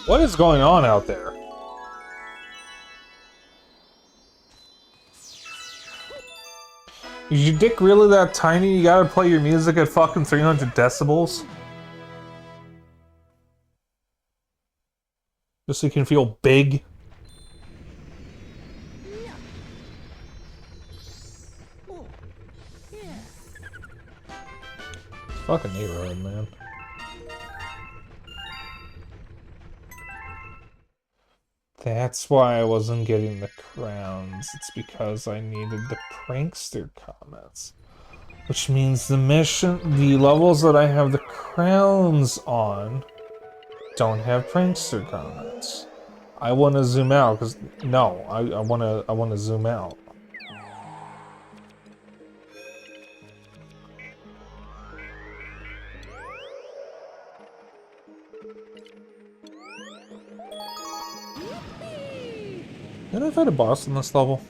What is going on out there? Is your dick really that tiny? You gotta play your music at fucking 300 decibels? Just so you can feel big? Fucking neighborhood, man. That's why I wasn't getting the crowns. It's because I needed the prankster comments. Which means the levels that I have the crowns on don't have prankster comments. I want to zoom out because no, I want to zoom out. Did I fight a boss in this level?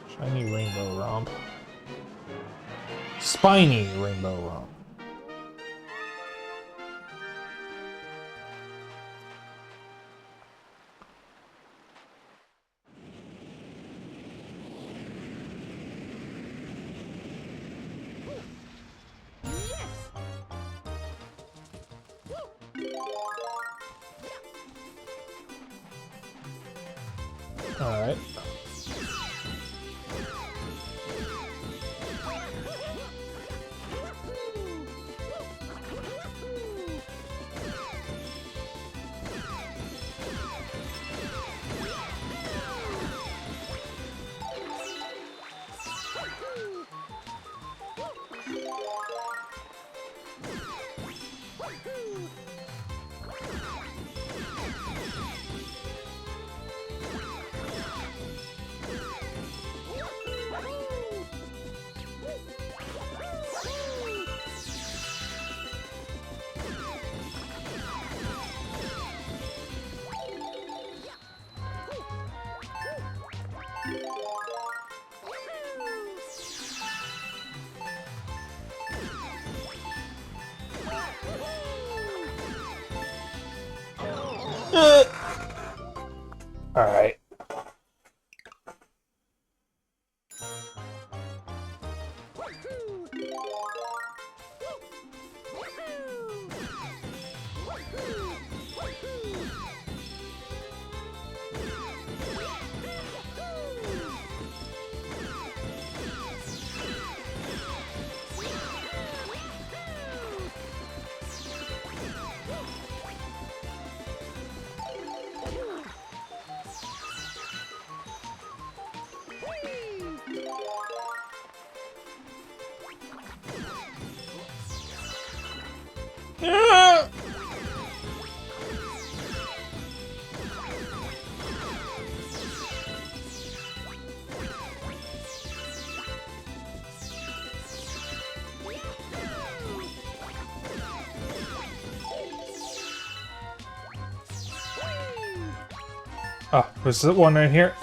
Shiny rainbow romp. Spiny rainbow romp. Alright. Alright. Oh, there's the one right here.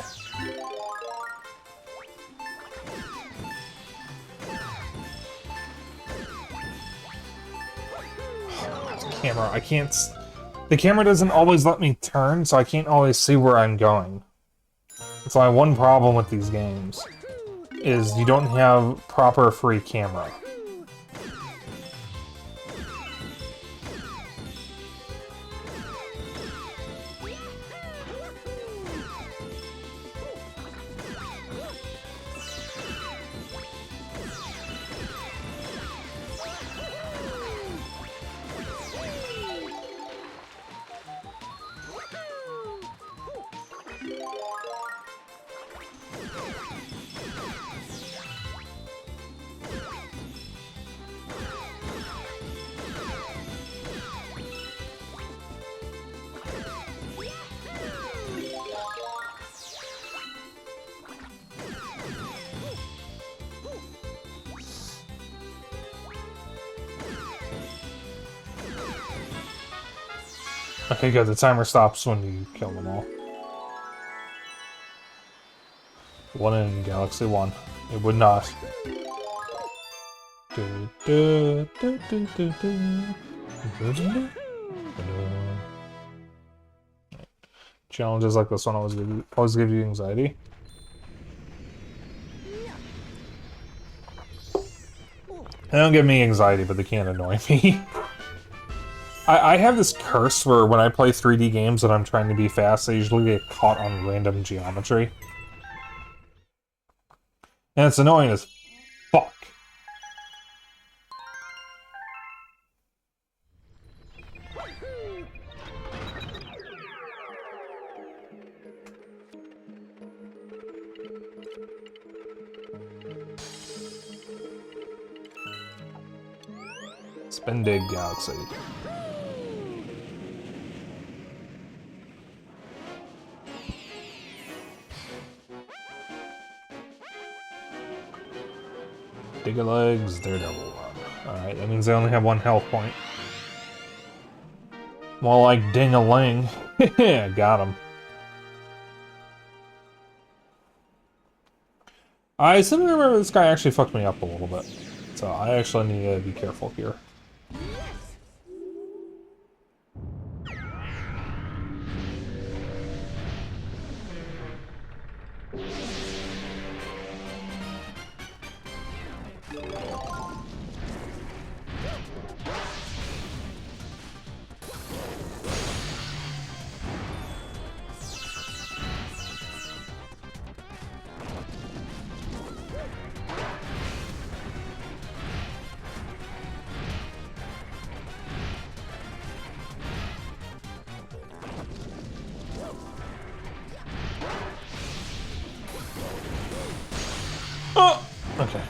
Camera, I can't. The camera doesn't always let me turn, so I can't always see where I'm going. That's my one problem with these games, is you don't have proper free camera. Okay, good. The timer stops when you kill them all. One in Galaxy 1. It would not. Challenges like this one always give you anxiety. They don't give me anxiety, but they can annoy me. I have this curse where when I play 3D games and I'm trying to be fast, I usually get caught on random geometry. And it's annoying as fuck. Spendig Galaxy. Digger Legs, Daredevil. Alright, that means they only have 1 health point. More like ding-a-ling. Yeah, got him. I seem to remember this guy actually fucked me up a little bit. So I actually need to be careful here. Oh! Okay.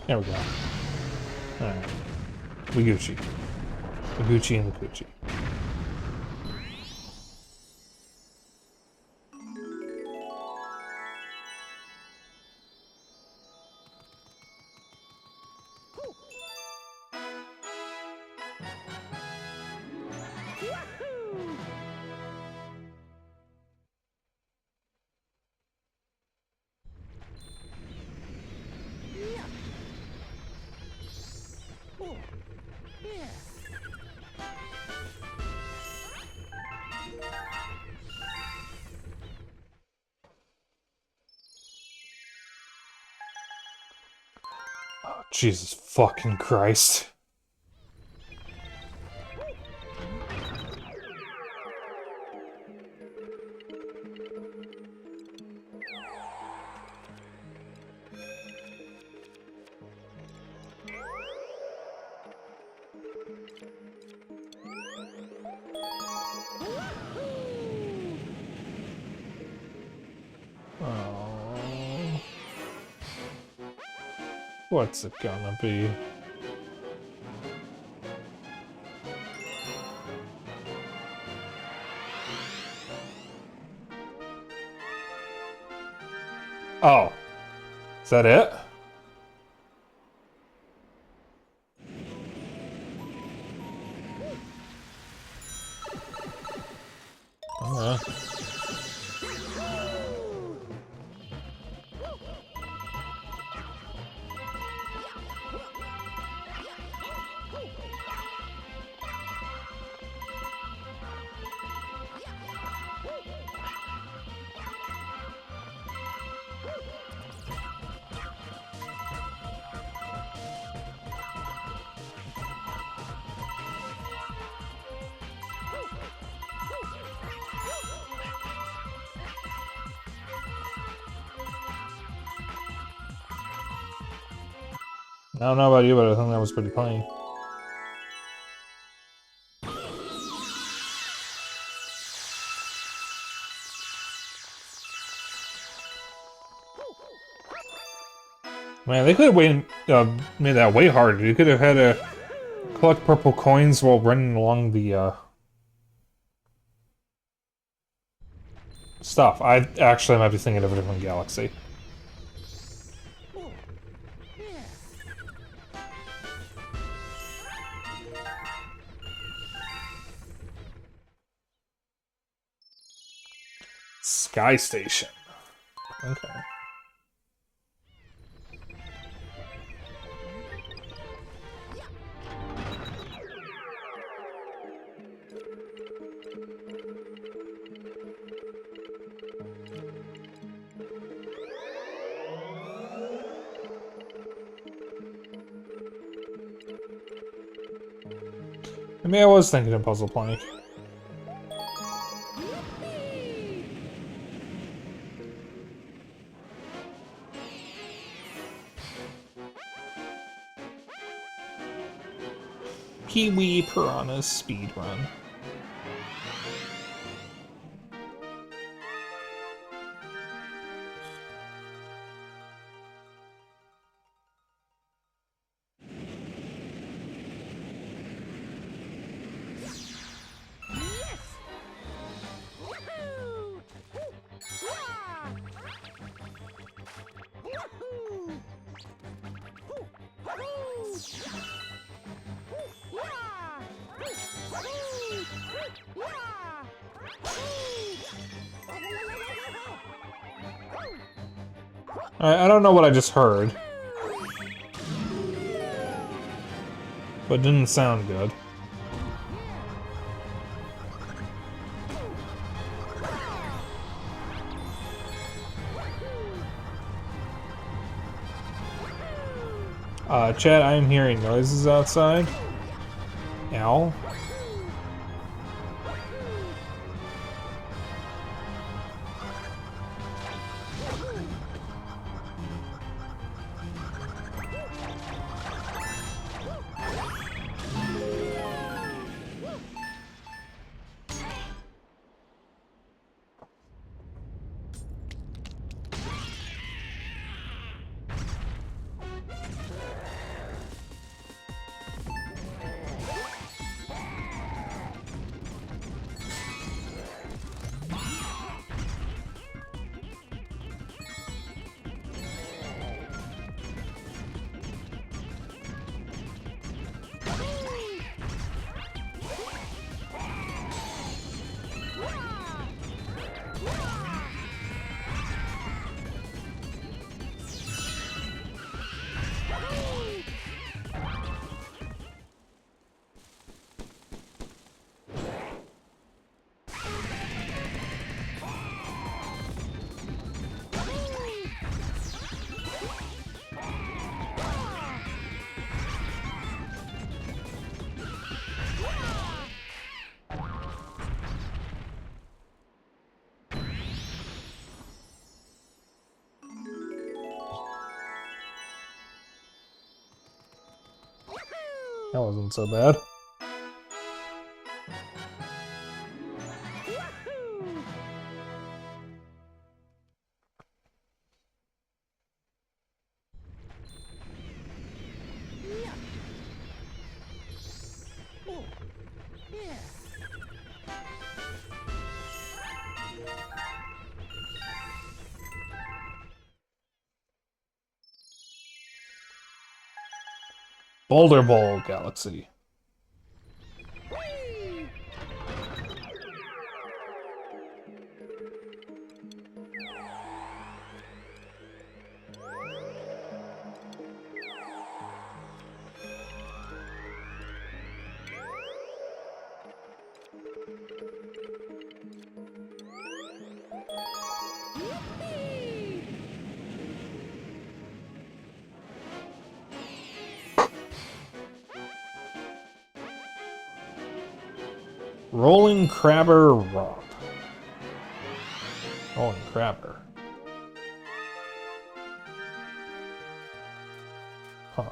There we go. Alright. We Gucci. The Gucci and the Coochie. Oh, Jesus fucking Christ. Oh. What's it gonna be? Oh. Is that it? I don't know about you, but I think that was pretty clean. Man, they could have made that way harder. You could have had to collect purple coins while running along the stuff. I actually might be thinking of a different galaxy. Sky Station. Okay. I mean, I was thinking of Puzzle Plank. Pee-wee Piranha's speed run. I don't know what I just heard, but it didn't sound good. Chat, I am hearing noises outside. Ow. That wasn't so bad. Boulder Bowl Galaxy. Rolling Crabber Romp. Rolling Crabber. Huh.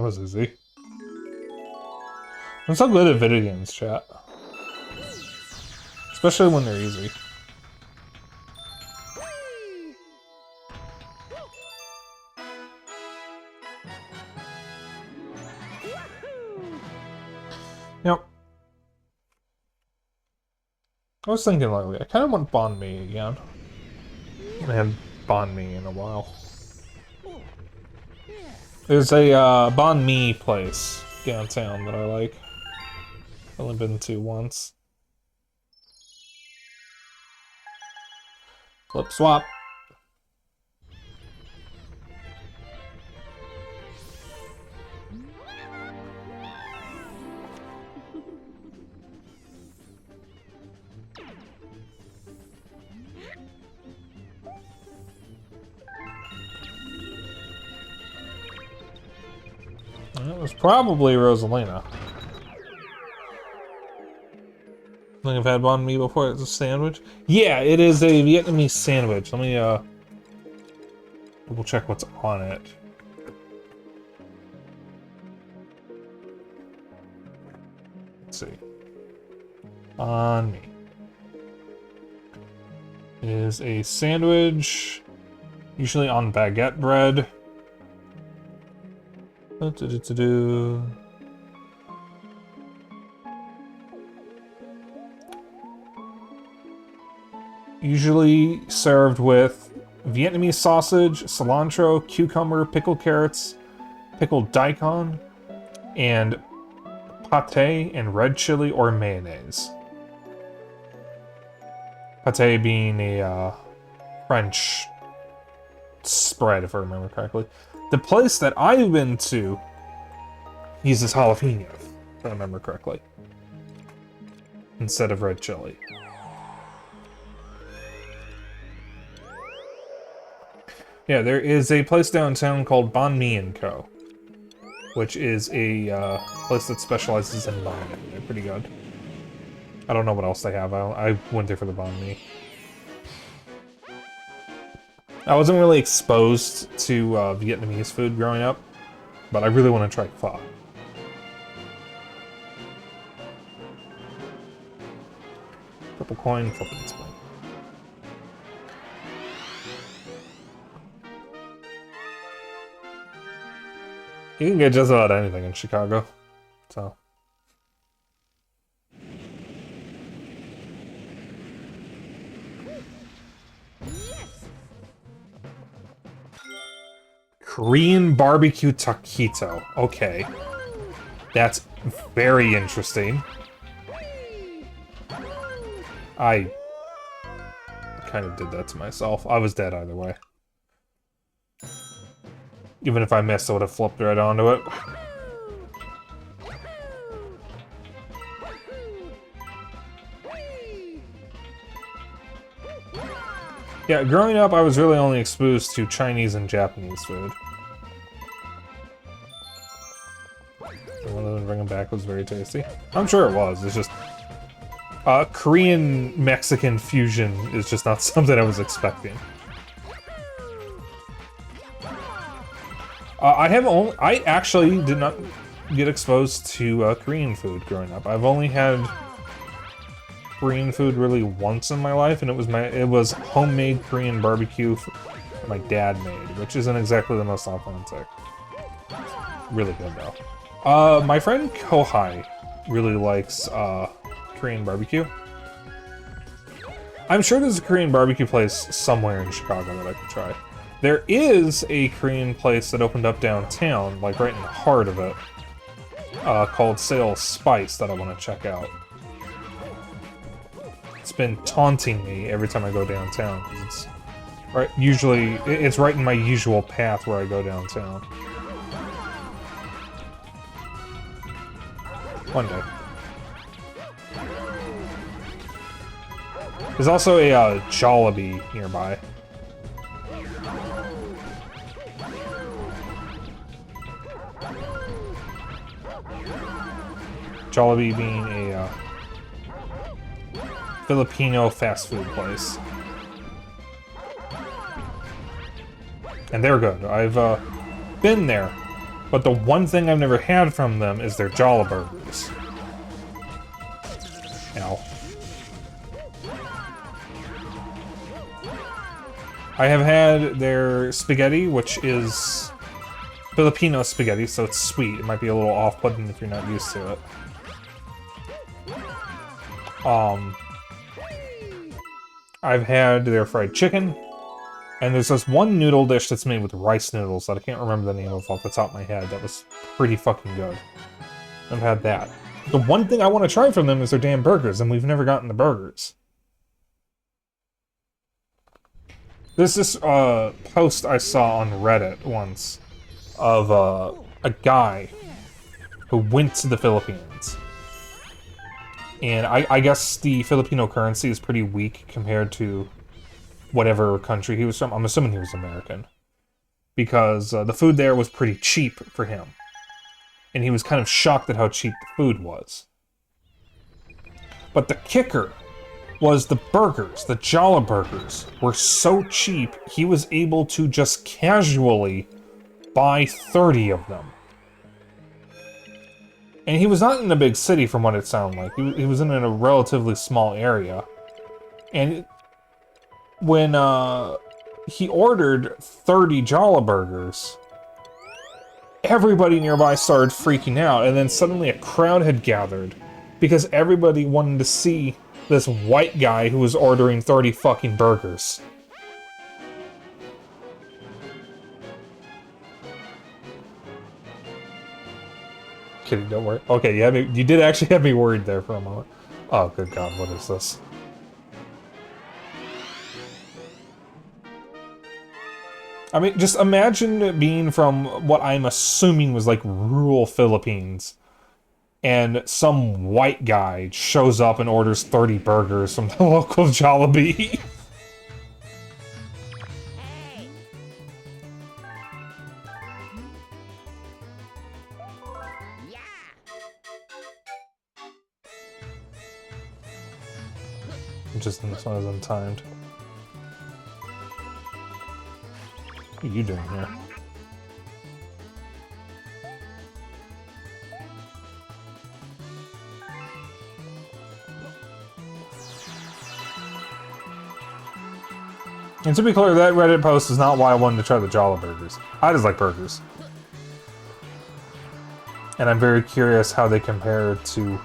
was easy. I'm so good at video games, chat. Especially when they're easy. Yep. I was thinking lately, I kind of want banh mi again. I haven't banh mi in a while. There's a banh mi place downtown that I like. I've only been to once. Flip swap. It was probably Rosalina. I think I've had banh mi before. It's a sandwich. Yeah, it is a Vietnamese sandwich. Let me double check what's on it. Let's see. Banh mi. It is a sandwich, usually on baguette bread. Usually served with Vietnamese sausage, cilantro, cucumber, pickled carrots, pickled daikon, and pate and red chili or mayonnaise. Pate being a French spread, if I remember correctly. The place that I've been to uses jalapeno, if I remember correctly, instead of red chili. Yeah, there is a place downtown called Banh Mi & Co., which is a place that specializes in banh mi. They're pretty good. I don't know what else they have. I went there for the banh mi. I wasn't really exposed to Vietnamese food growing up, but I really want to try pho. Purple coin, flipping spoon. You can get just about anything in Chicago, so. Korean barbecue taquito. Okay. That's very interesting. I kind of did that to myself. I was dead either way. Even if I missed, I would have flipped right onto it. Yeah, growing up, I was really only exposed to Chinese and Japanese food. The one of them bringing back was very tasty. I'm sure it was. It's just Korean-Mexican fusion is just not something I was expecting. I actually did not get exposed to Korean food growing up. I've only had Korean food really once in my life, and it was homemade Korean barbecue my dad made, which isn't exactly the most authentic. Really good though. My friend Kohai really likes Korean barbecue. I'm sure there's a Korean barbecue place somewhere in Chicago that I could try. There is a Korean place that opened up downtown, like right in the heart of it, called Sales Spice that I want to check out. It's been taunting me every time I go downtown, because it's right. Usually, it's right in my usual path where I go downtown. One day. There's also a Jollibee nearby. Jollibee being a Filipino fast food place. And they're good. I've been there But the one thing I've never had from them is their Jolly Burgers. Ow. I have had their spaghetti, which is Filipino spaghetti, so it's sweet. It might be a little off-putting if you're not used to it. I've had their fried chicken, and there's this one noodle dish that's made with rice noodles that I can't remember the name of off the top of my head. That was pretty fucking good. I've had that. The one thing I want to try from them is their damn burgers, and we've never gotten the burgers. There's this post I saw on Reddit once of a guy who went to the Philippines. And I guess the Filipino currency is pretty weak compared to whatever country he was from. I'm assuming he was American. Because the food there was pretty cheap for him. And he was kind of shocked at how cheap the food was. But the kicker was the burgers, the Jolly Burgers, were so cheap, he was able to just casually buy 30 of them. And he was not in a big city from what it sounded like. He was in a relatively small area. And when he ordered 30 Jolly Burgers, everybody nearby started freaking out, and then suddenly a crowd had gathered because everybody wanted to see this white guy who was ordering 30 fucking burgers. Kidding, don't worry. Okay, you did actually have me worried there for a moment. Oh, good God, what is this? I mean, just imagine being from what I'm assuming was like rural Philippines, and some white guy shows up and orders 30 burgers from the local Jollibee. Just this one is untimed. What are you doing here? And to be clear, that Reddit post is not why I wanted to try the Jolly Burgers. I just like burgers. And I'm very curious how they compare to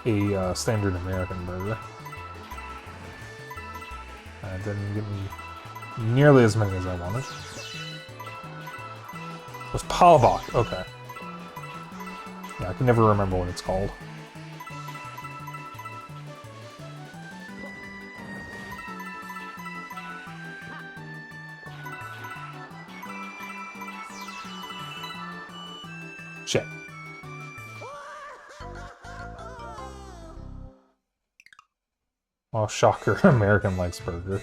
a standard American burger. It didn't give me nearly as many as I wanted. It was Palabok, okay. Yeah, I can never remember what it's called. Shit. Oh, shocker. American likes burger.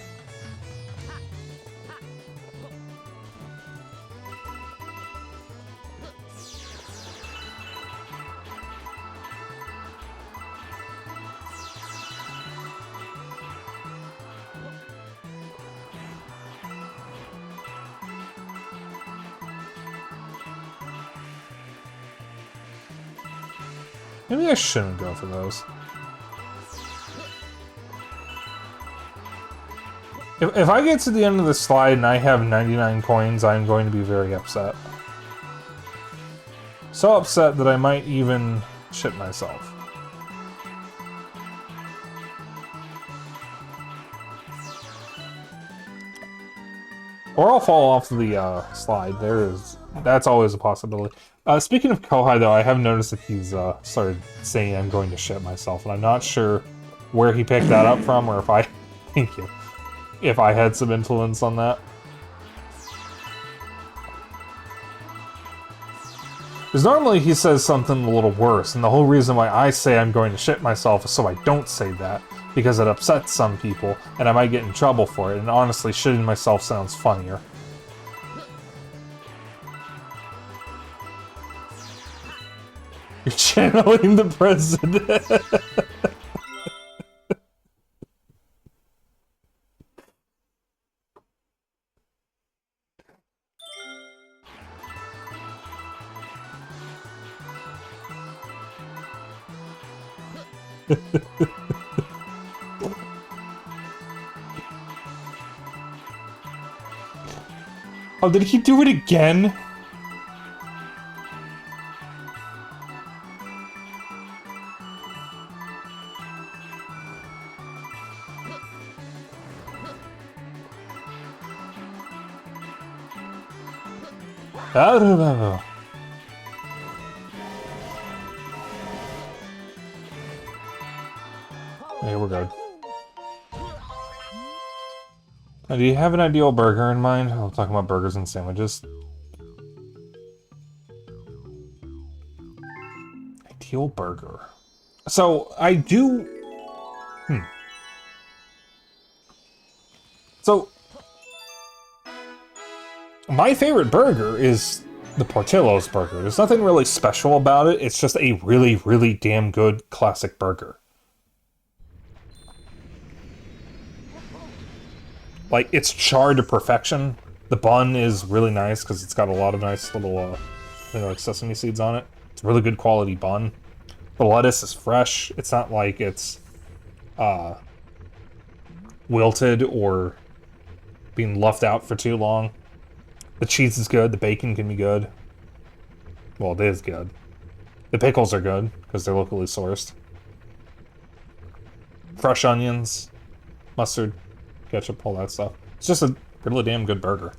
Maybe I shouldn't go for those. If I get to the end of the slide and I have 99 coins, I'm going to be very upset. So upset that I might even shit myself. Or I'll fall off the slide. That's always a possibility. Speaking of Kohai, though, I have noticed that he's started saying I'm going to shit myself, and I'm not sure where he picked that up from, or if I... Thank you. If I had some influence on that. Because normally he says something a little worse, and the whole reason why I say I'm going to shit myself is so I don't say that, because it upsets some people, and I might get in trouble for it, and honestly, shitting myself sounds funnier. You're channeling the president. Oh, did he do it again? Okay, we're good. Now, do you have an ideal burger in mind? I'm talking about burgers and sandwiches. Ideal burger. So, I do... So, my favorite burger is the Portillo's burger. There's nothing really special about it. It's just a really, really damn good classic burger. Like, it's charred to perfection. The bun is really nice because it's got a lot of nice little, like sesame seeds on it. It's a really good quality bun. The lettuce is fresh. It's not like it's, wilted or being left out for too long. The cheese is good. The bacon can be good. Well, it is good. The pickles are good because they're locally sourced. Fresh onions, mustard, ketchup, all that stuff. It's just a really damn good burger.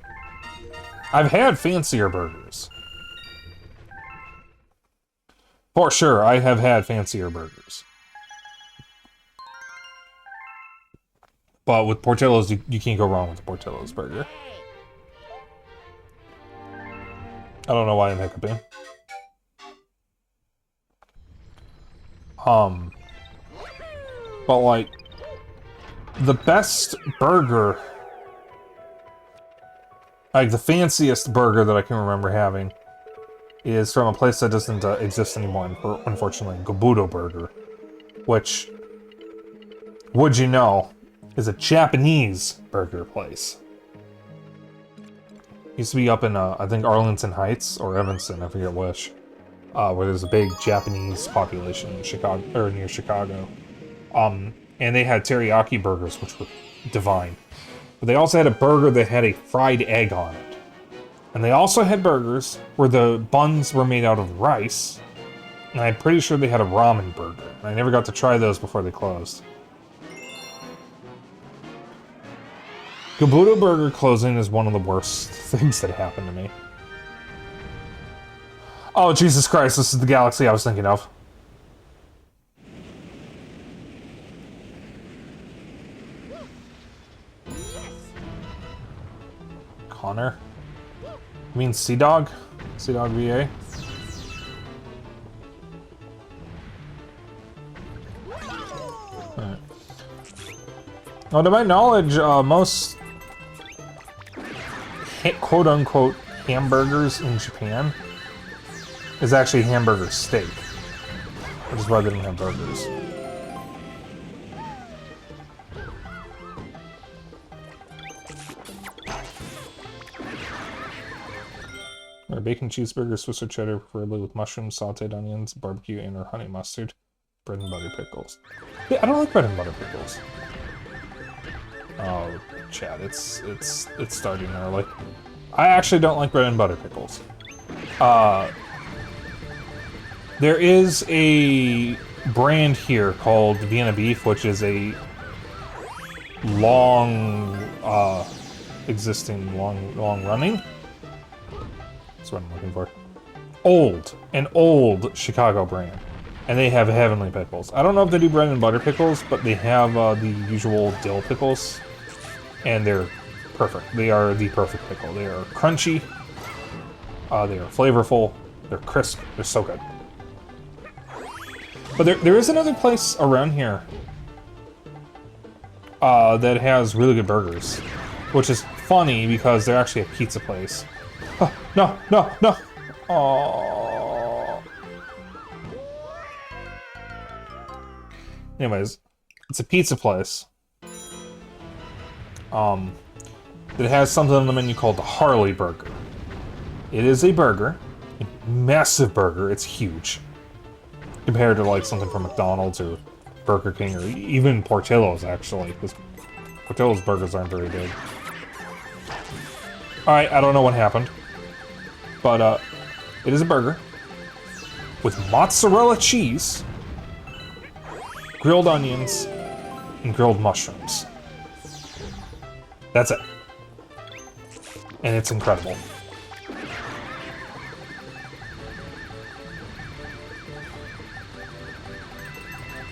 I've had fancier burgers. For sure, I have had fancier burgers. But with Portillo's, you can't go wrong with the Portillo's burger. I don't know why I'm hiccuping. But like, the best burger, like the fanciest burger that I can remember having, is from a place that doesn't exist anymore, unfortunately, Gabudo Burger, which, would you know, is a Japanese burger place. Used to be up in, I think, Arlington Heights, or Evanston, I forget which, where there's a big Japanese population in Chicago, or near Chicago. And they had teriyaki burgers, which were divine. But they also had a burger that had a fried egg on it. And they also had burgers where the buns were made out of rice. And I'm pretty sure they had a ramen burger. And I never got to try those before they closed. Gabudo Burger closing is one of the worst things that happened to me. Oh, Jesus Christ, this is the galaxy I was thinking of. Connor? You mean Sea Dog? Sea Dog VA? Alright. Well, to my knowledge, most quote-unquote hamburgers in Japan is actually hamburger steak, which is why they don't have burgers. Or bacon cheeseburger, Swiss or cheddar, preferably with mushrooms, sauteed onions, barbecue, and or honey mustard, bread and butter pickles. Yeah, I don't like bread and butter pickles. Oh, Chad, it's starting early. I actually don't like bread and butter pickles. There is a brand here called Vienna Beef, which is a long running. That's what I'm looking for. An old Chicago brand. And they have heavenly pickles. I don't know if they do bread and butter pickles, but they have the usual dill pickles. And they're perfect. They are the perfect pickle. They are crunchy. They are flavorful. They're crisp. They're so good. But there is another place around here that has really good burgers. Which is funny because they're actually a pizza place. Oh, no, no, no! Aww. Anyways, it's a pizza place. That has something on the menu called the Harley Burger. It is a burger, a massive burger. It's huge compared to like something from McDonald's or Burger King or even Portillo's, actually, because Portillo's burgers aren't very big. Alright, I don't know what happened, but it is a burger with mozzarella cheese, grilled onions, and grilled mushrooms. That's it. And it's incredible.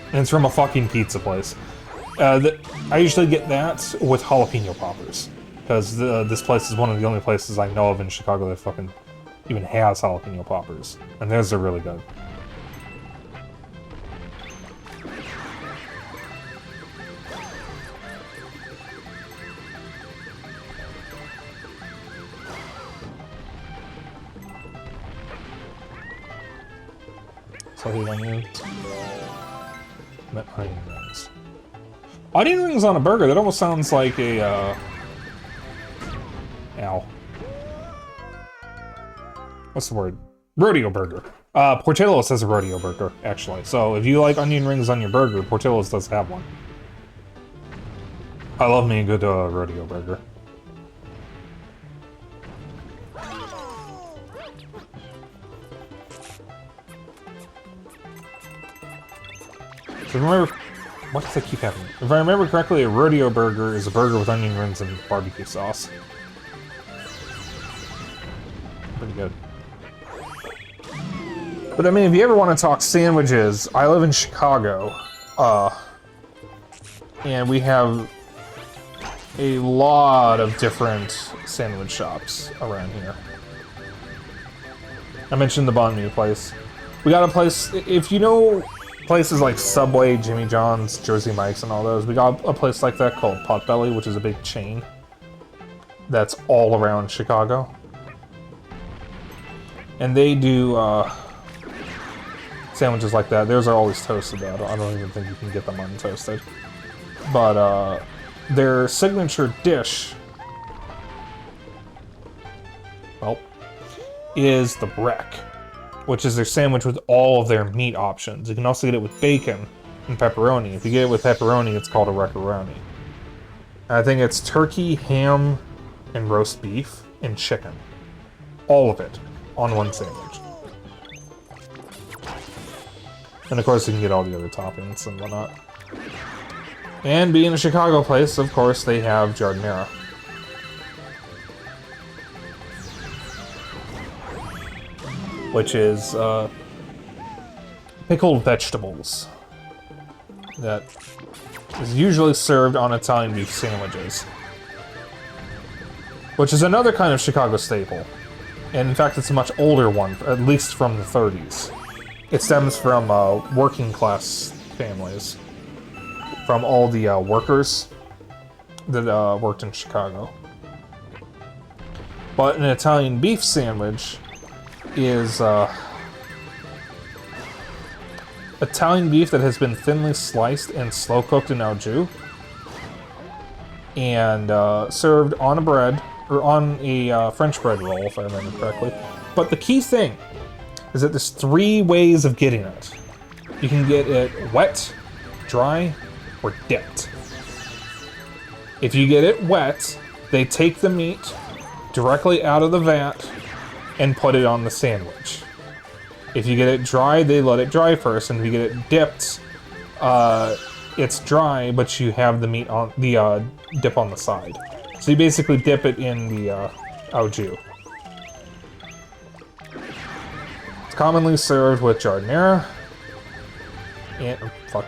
And it's from a fucking pizza place. I usually get that with jalapeno poppers. Because this place is one of the only places I know of in Chicago that fucking even has jalapeno poppers. And theirs are really good. Sauteed onions. Onion rings. Onion rings on a burger, that almost sounds like a, ow. What's the word? Rodeo burger. Portillo's has a rodeo burger, actually. So if you like onion rings on your burger, Portillo's does have one. I love me a good rodeo burger. So remember, what does that keep happening? If I remember correctly, a rodeo burger is a burger with onion rings and barbecue sauce. Pretty good. But I mean, if you ever want to talk sandwiches, I live in Chicago, and we have a lot of different sandwich shops around here. I mentioned the banh mi place. We got a place, if you know places like Subway, Jimmy John's, Jersey Mike's, and all those, we got a place like that called Potbelly, which is a big chain that's all around Chicago. And they do sandwiches like that. Theirs are always toasted, though. I don't even think you can get them untoasted. But their signature dish, well, is the wreck, which is their sandwich with all of their meat options. You can also get it with bacon and pepperoni. If you get it with pepperoni, it's called a wreck-a-roni. I think it's turkey, ham, and roast beef, and chicken. All of it on one sandwich. And of course, you can get all the other toppings and whatnot. And being a Chicago place, of course, they have giardiniera. Which is pickled vegetables that is usually served on Italian beef sandwiches, which is another kind of Chicago staple. And in fact, it's a much older one, at least from the 30s. It stems from working class families, from all the workers that worked in Chicago. But an Italian beef sandwich is Italian beef that has been thinly sliced and slow cooked in au jus, and served on a bread, or on a French bread roll, if I remember correctly. But the key thing is that there's 3 ways of getting it. You can get it wet, dry, or dipped. If you get it wet, they take the meat directly out of the vat and put it on the sandwich. If you get it dry, they let it dry first, and if you get it dipped, it's dry, but you have the meat on the dip on the side. So you basically dip it in the au jus. It's commonly served with giardiniera and fuck.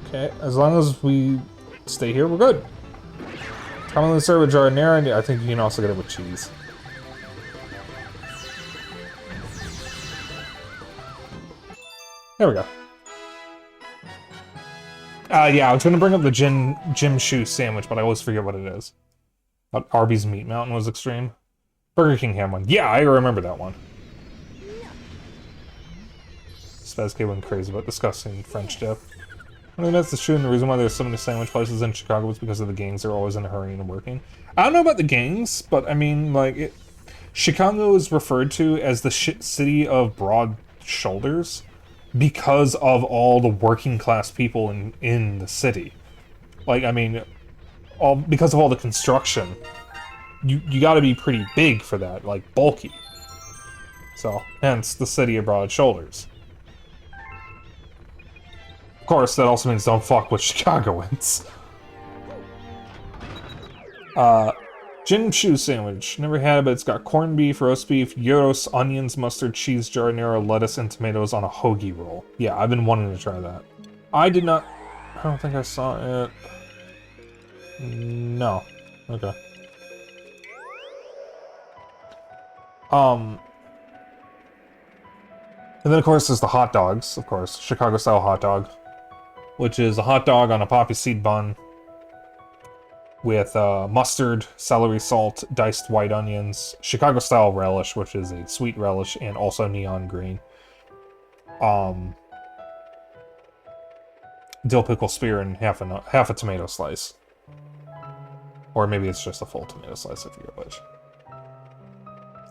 Okay, as long as we stay here, we're good. Commonly served with giardiniera, and I think you can also get it with cheese. There we go. Yeah, I was going to bring up the Jim Shoe sandwich, but I always forget what it is. But Arby's Meat Mountain was extreme. Burger King had one. Yeah, I remember that one. Spazk went crazy about discussing French dip. I mean, that's the true, and the reason why there's so many sandwich places in Chicago is because of the gangs. They're always in a hurry and working. I don't know about the gangs, but I mean, like, Chicago is referred to as the city of broad shoulders because of all the working class people in the city. Like, I mean, because of all the construction. You got to be pretty big for that, like bulky. So, hence the city of broad shoulders. Of course, that also means don't fuck with Chicagoans. Gin shoe sandwich. Never had it, but it's got corned beef, roast beef, gyros, onions, mustard, cheese, jardinera, lettuce, and tomatoes on a hoagie roll. Yeah, I've been wanting to try that. I did not... I don't think I saw it. No. Okay. And then, of course, there's the hot dogs, of course. Chicago-style hot dog. Which is a hot dog on a poppy seed bun with mustard, celery salt, diced white onions, Chicago-style relish, which is a sweet relish, and also neon green. Dill pickle spear and half a tomato slice. Or maybe it's just a full tomato slice, I forget which.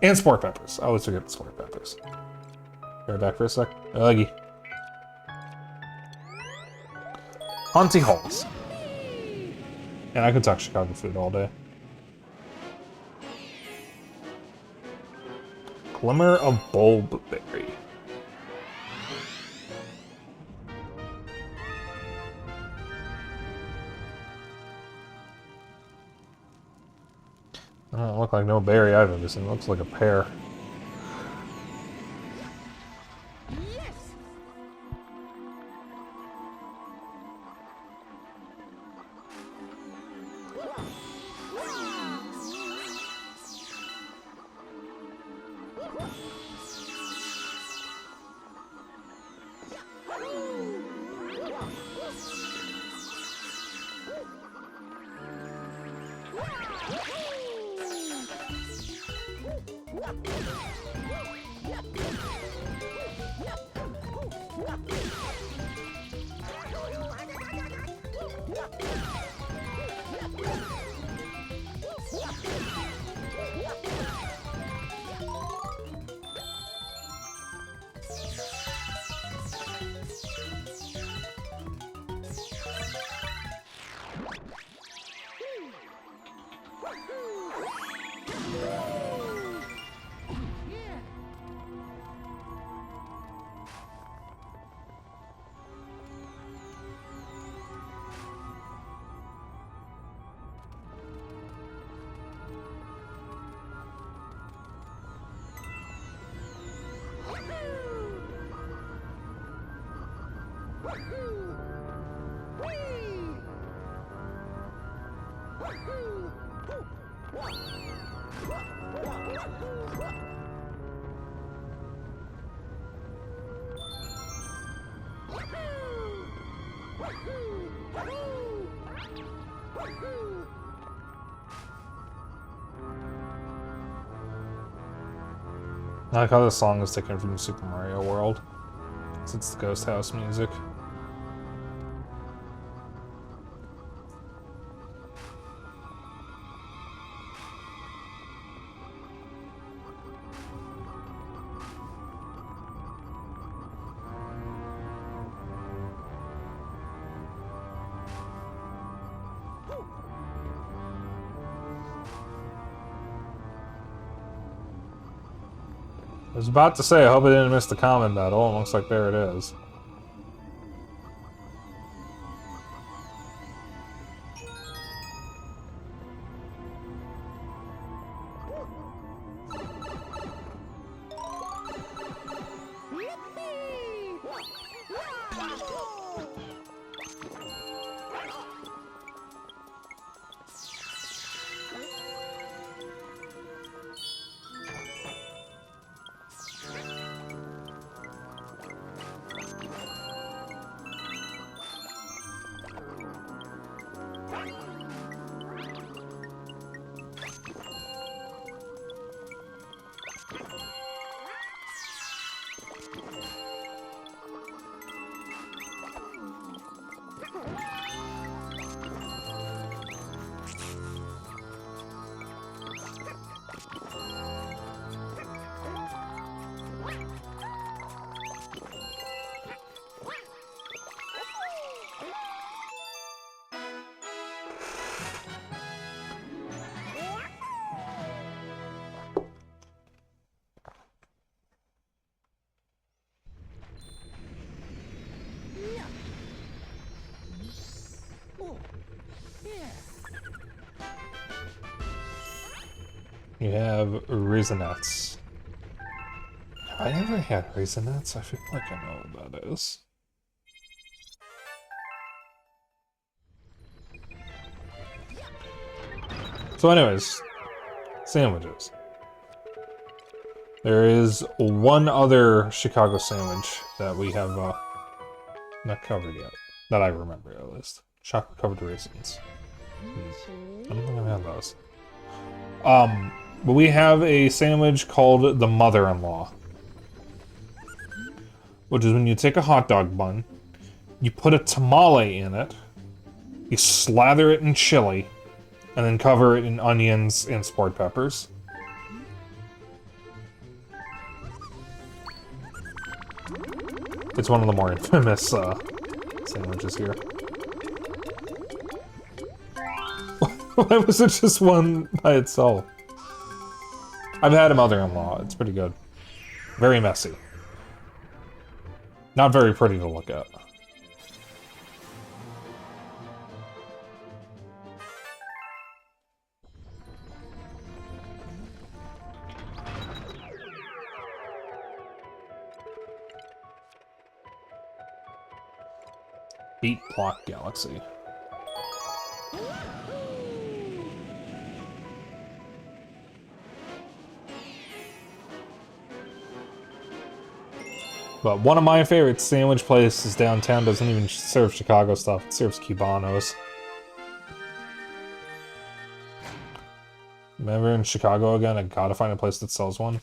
And sport peppers. I always forget the sport peppers. Be right back for a sec. Uggy. Haunty Halls. And I could talk Chicago food all day. Glimmer of Bulbberry. Doesn't look like no berry I've ever seen. It looks like a pear. I like how this song is taken from Super Mario World. It's the Ghost House music. I was about to say, I hope I didn't miss the common battle. It looks like there it is. You have Raisinets. Have I ever had Raisinets? I feel like I know what that is. So anyways, sandwiches. There is one other Chicago sandwich that we have not covered yet. That I remember, at least. Chocolate-covered raisins. I don't think I've had those. But we have a sandwich called the Mother-in-Law. Which is when you take a hot dog bun, you put a tamale in it, you slather it in chili, and then cover it in onions and sport peppers. It's one of the more infamous sandwiches here. Why was it just one by itself? I've had a mother-in-law. It's pretty good. Very messy. Not very pretty to look at. Beat Block Galaxy. But one of my favorite sandwich places downtown doesn't even serve Chicago stuff. It serves Cubanos. I'm ever in Chicago again, I gotta find a place that sells one.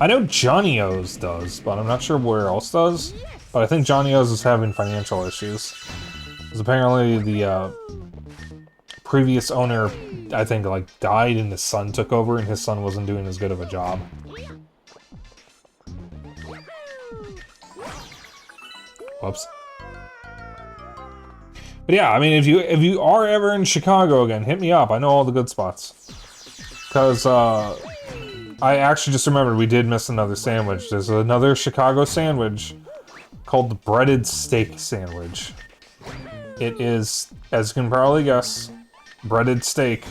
I know Johnny O's does, but I'm not sure where else does. But I think Johnny O's is having financial issues. Because apparently the previous owner, I think, like, died and his son took over, and his son wasn't doing as good of a job. Whoops. But yeah, I mean, if you are ever in Chicago again, hit me up. I know all the good spots. Because, I actually just remembered we did miss another sandwich. There's another Chicago sandwich called the breaded steak sandwich. It is, as you can probably guess, breaded steak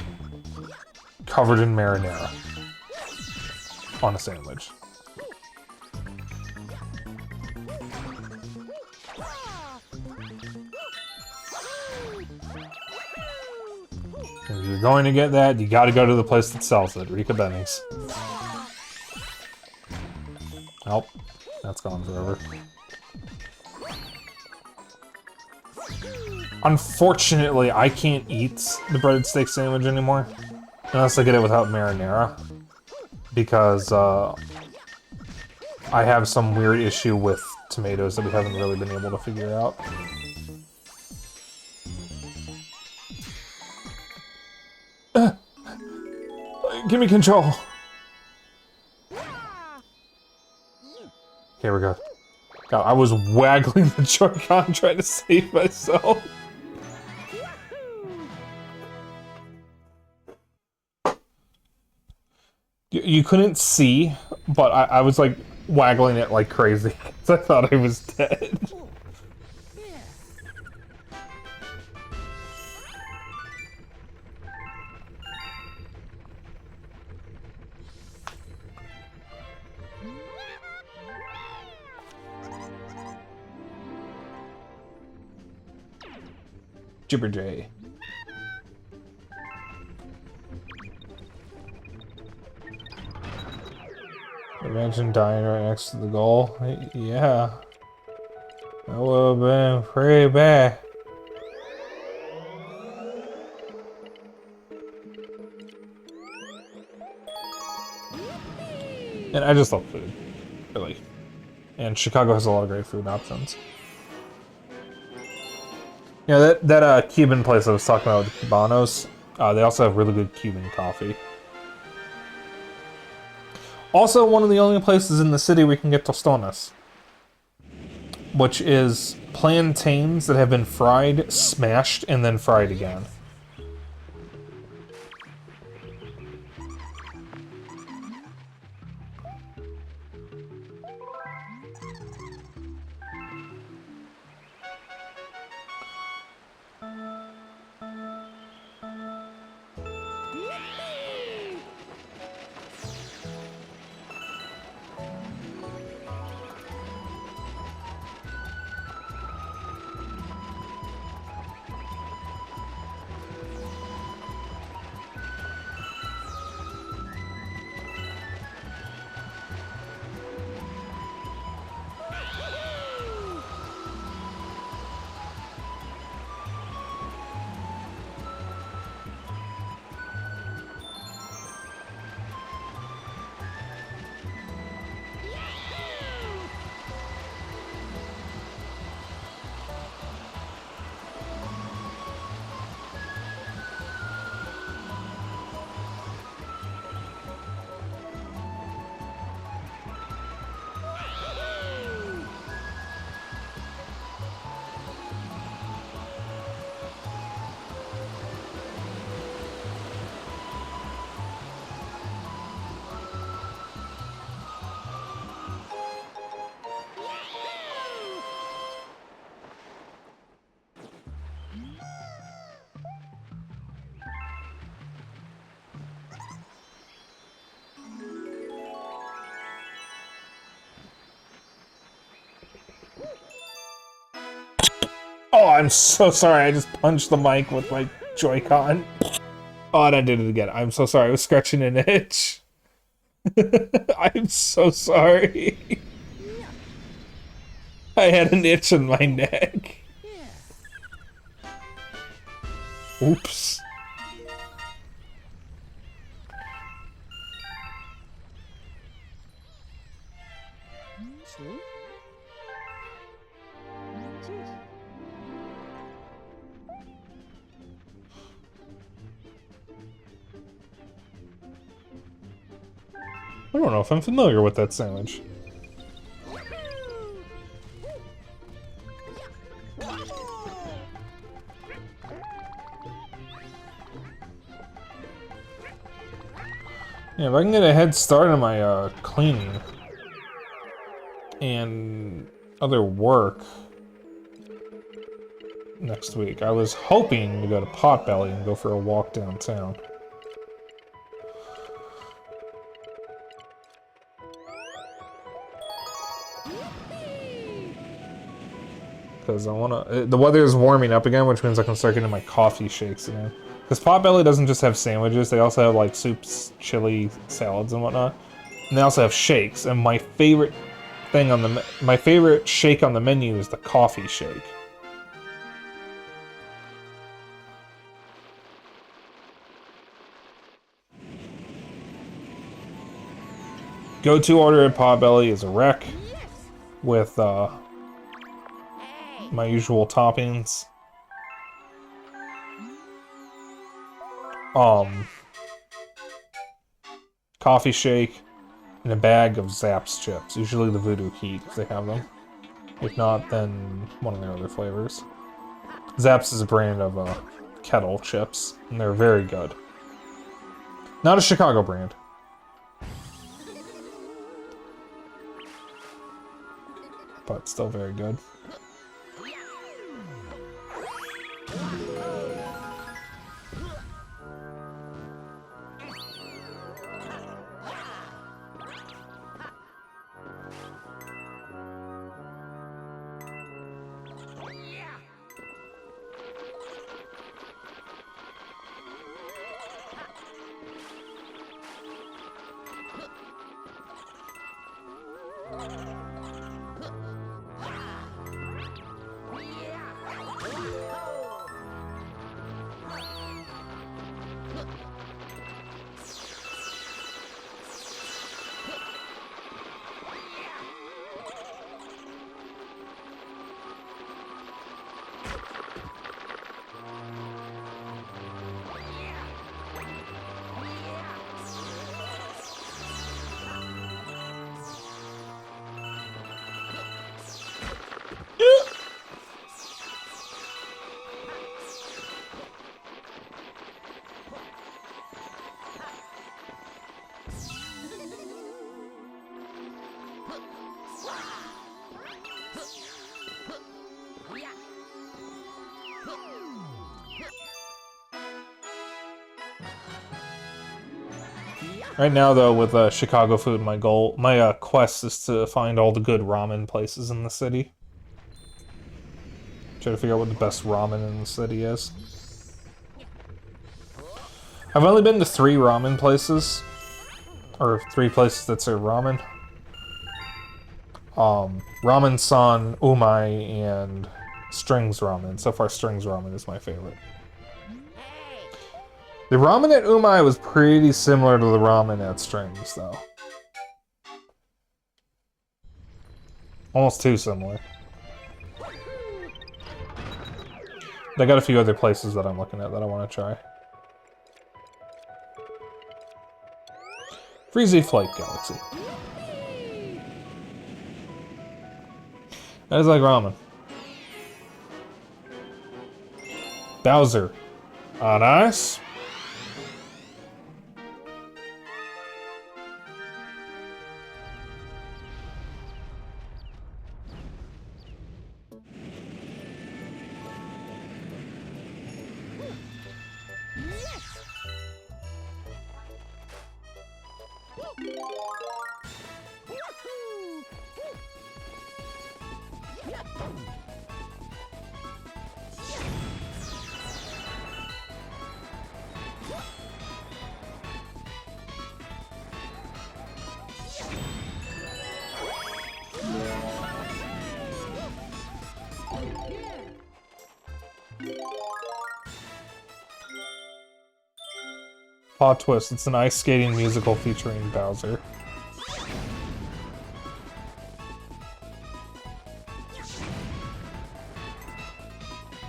covered in marinara on a sandwich. If you're going to get that, you gotta go to the place that sells it, Rika Bennings. Nope, that's gone forever. Unfortunately, I can't eat the breaded steak sandwich anymore. Unless I get it without marinara. Because, I have some weird issue with tomatoes that we haven't really been able to figure out. Give me control! Here we go. God, I was waggling the Joy-Con trying to save myself. You couldn't see, but I was like waggling it like crazy because I thought I was dead. Jibber Jay. Imagine dying right next to the goal. Yeah. That would have been pretty bad. And I just love food. Really. And Chicago has a lot of great food options. Yeah, that Cuban place I was talking about with the Cubanos, they also have really good Cuban coffee. Also, one of the only places in the city we can get tostones, which is plantains that have been fried, smashed, and then fried again. Oh, I'm so sorry. I just punched the mic with my Joy-Con. Oh, and I did it again. I'm so sorry. I was scratching an itch. I'm so sorry. I had an itch in my neck. Oops. I don't know if I'm familiar with that sandwich. Yeah, if I can get a head start on my cleaning and other work next week, I was hoping to go to Potbelly and go for a walk downtown. Because I want to... The weather is warming up again, which means I can start getting my coffee shakes again. Because Potbelly doesn't just have sandwiches, they also have like soups, chili, salads, and whatnot. And they also have shakes, and my favorite thing on the... My favorite shake on the menu is the coffee shake. Go-to order at Potbelly is a wreck with my usual toppings. Coffee shake and a bag of Zapp's chips. Usually the Voodoo Heat if they have them. If not, then one of their other flavors. Zapp's is a brand of kettle chips, and they're very good. Not a Chicago brand. But still very good. Right now, though, with Chicago food, my quest is to find all the good ramen places in the city. Try to figure out what the best ramen in the city is. I've only been to 3 ramen places, or 3 places that serve ramen. Ramen San, Umai, and Strings Ramen. So far, Strings Ramen is my favorite. The ramen at Umai was pretty similar to the ramen at Strings, though. Almost too similar. They got a few other places that I'm looking at that I want to try. Freezy Flight Galaxy. That is like ramen. Bowser. Ah, nice. Plot twist, it's an ice skating musical featuring Bowser.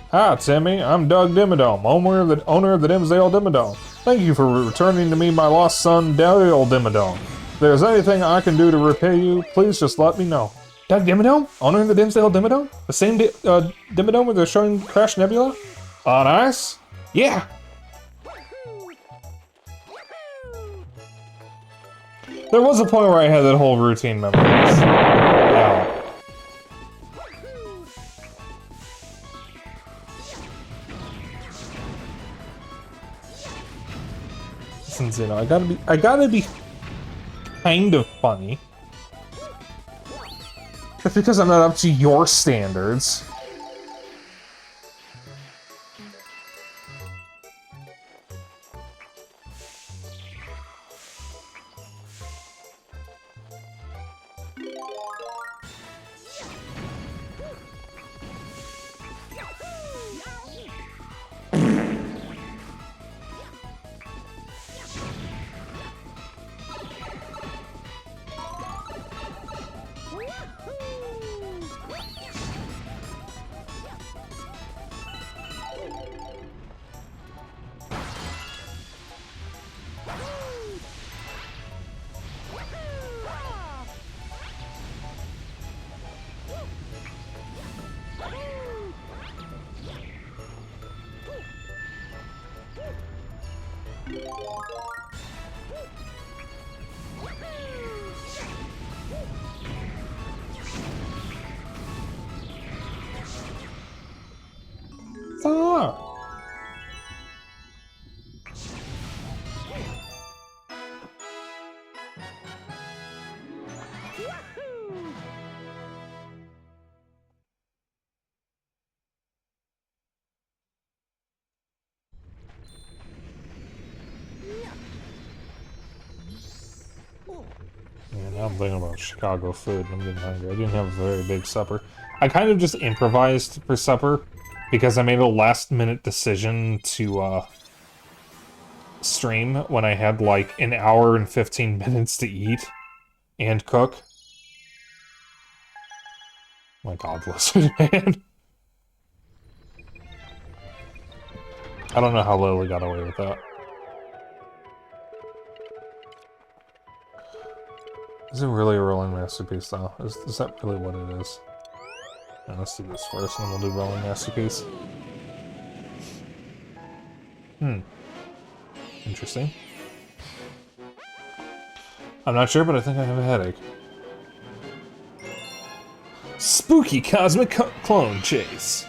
Hi, Timmy. I'm Doug Dimmadome, owner of the Dimsdale Dimmadome. Thank you for returning to me my lost son, Dale Dimmadome. If there's anything I can do to repay you, please just let me know. Doug Dimmadome? Owner of the Dimsdale Dimmadome? The same Dimmadome where they're showing Crash Nebula? On ice? Yeah! There was a point where I had that whole routine memorized. Yeah. Since, you know, I gotta be kind of funny. Just because I'm not up to your standards. Ah. Yeah, now I'm thinking about Chicago food and I'm getting hungry. I didn't have a very big supper. I kind of just improvised for supper because I made a last minute decision to stream when I had like an hour and 15 minutes to eat and cook. My God, listen, man. I don't know how Lily got away with that. Is it really a rolling masterpiece, though? Is that really what it is? Yeah, let's do this first, and then we'll do rolling masterpiece. Interesting. I'm not sure, but I think I have a headache. Spooky Cosmic Clone Chase.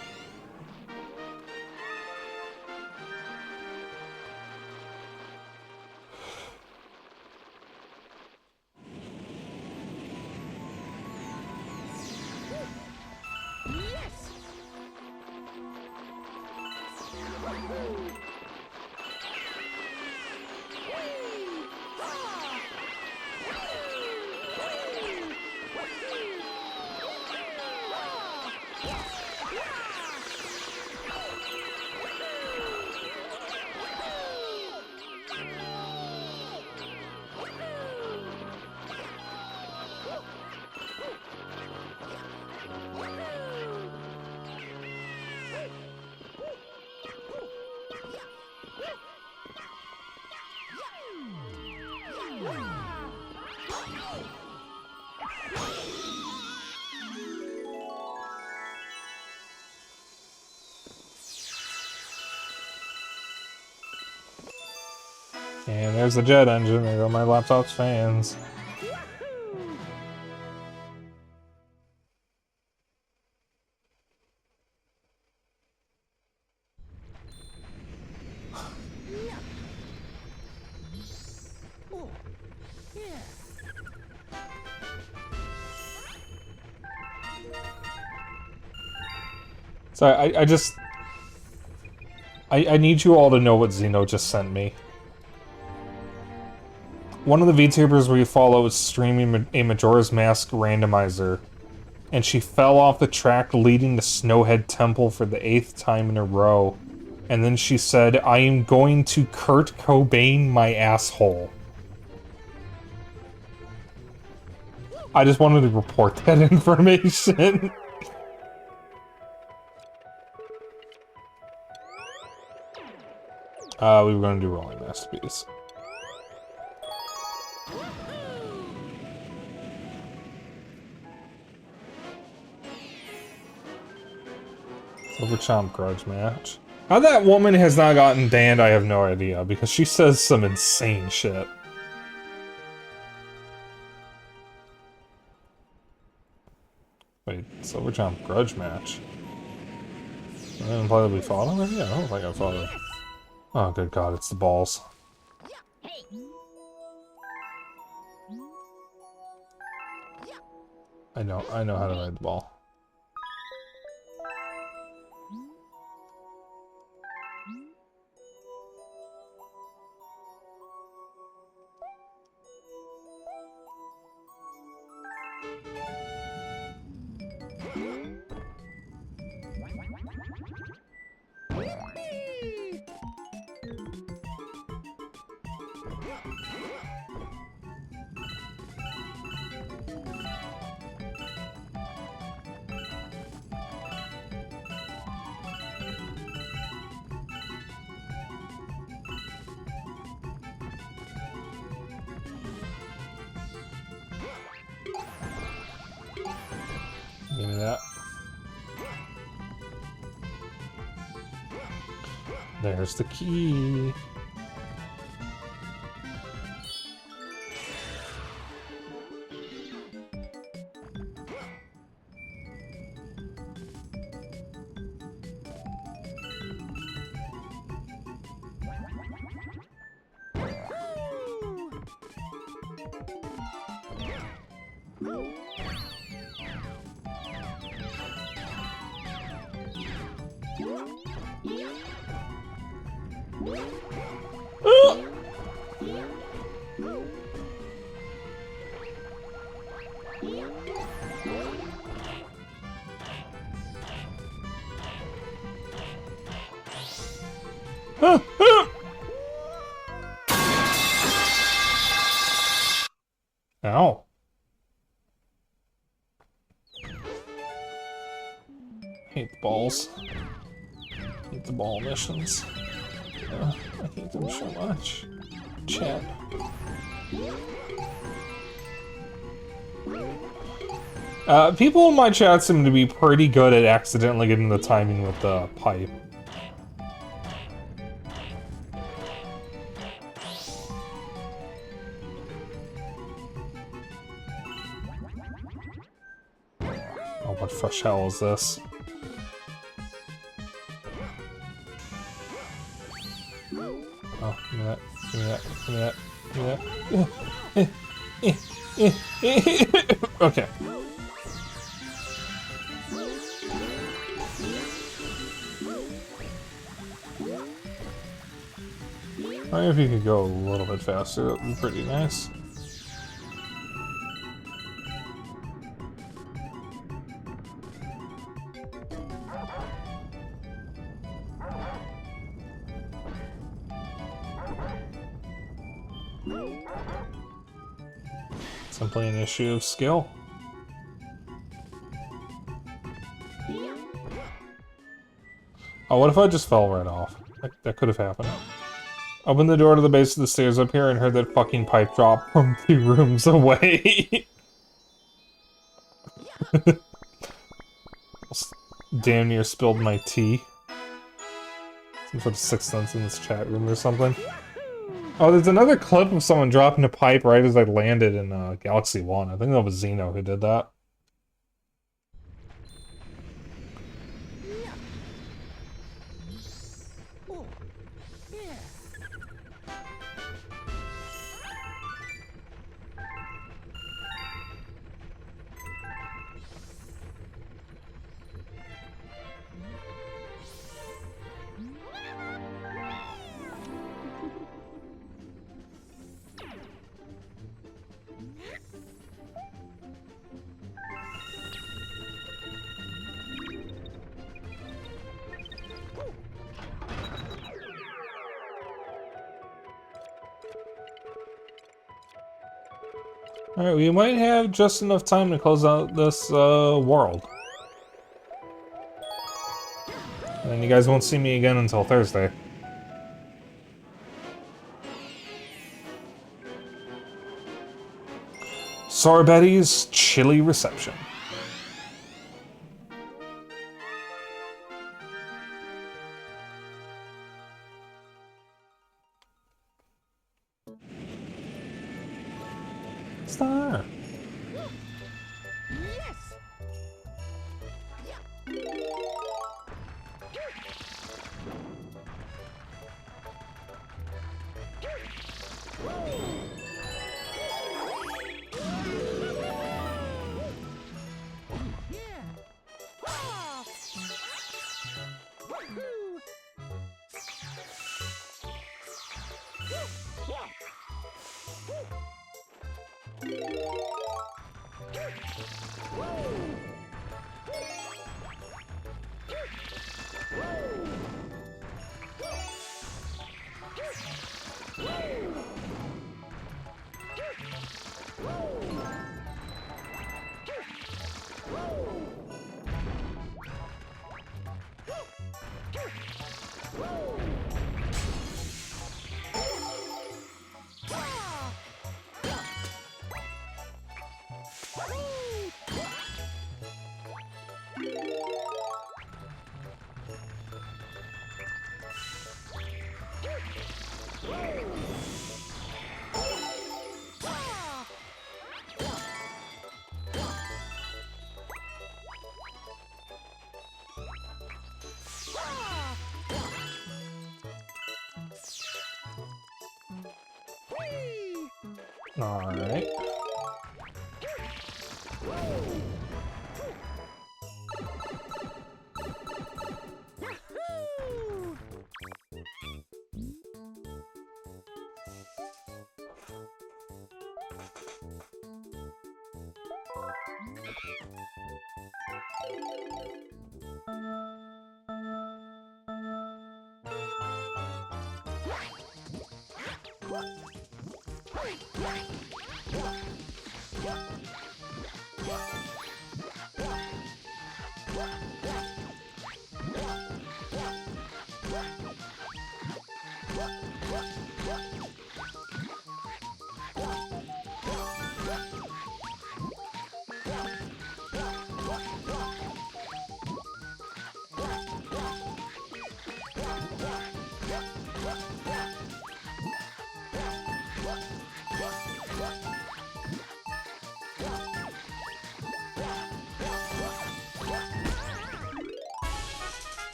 And there's the jet engine. There go my laptop's fans. Sorry, I need you all to know what Xeno just sent me. One of the VTubers we follow is streaming a Majora's Mask randomizer, and she fell off the track leading to Snowhead Temple for the 8th time in a row. And then she said, I am going to Kurt Cobain my asshole. I just wanted to report that information. We were going to do Rolling Masterpiece. Silverchomp grudge match. How that woman has not gotten banned, I have no idea, because she says some insane shit. Wait, Silverchomp grudge match? I didn't play that we fought already? I don't think I fought it. Oh, good God, it's the balls. I know how to ride the ball. Give me that. There's the key. Ow. Hate the balls. Hate the ball missions. I hate them so much. Chat. People in my chat seem to be pretty good at accidentally getting the timing with the pipe. Oh, what fresh hell is this? Oh, give me that, give me that, give me that, okay. I mean, if you could go a little bit faster, that would be pretty nice. Simply an issue of skill. Oh, what if I just fell right off? That could have happened. Opened the door to the base of the stairs up here and heard that fucking pipe drop from 2 rooms away. Damn near spilled my tea. Some sort of Sixth Sense in this chat room or something. Oh, there's another clip of someone dropping a pipe right as I landed in Galaxy 1. I think that was Xeno who did that. Alright, we might have just enough time to close out this world. And then you guys won't see me again until Thursday. Sorbetti's chilly reception. Star. Alright.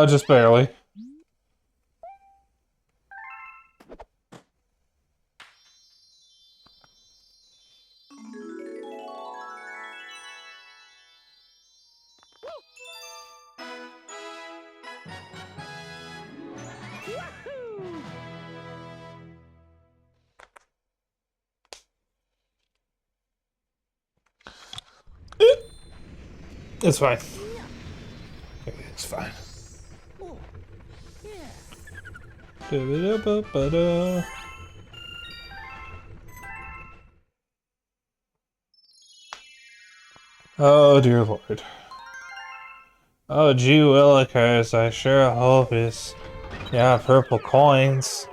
Just barely. It's fine. It's fine. Da-ba-da-ba-ba-da. Oh dear lord. Oh gee willikers, I sure hope it's... Yeah, purple coins.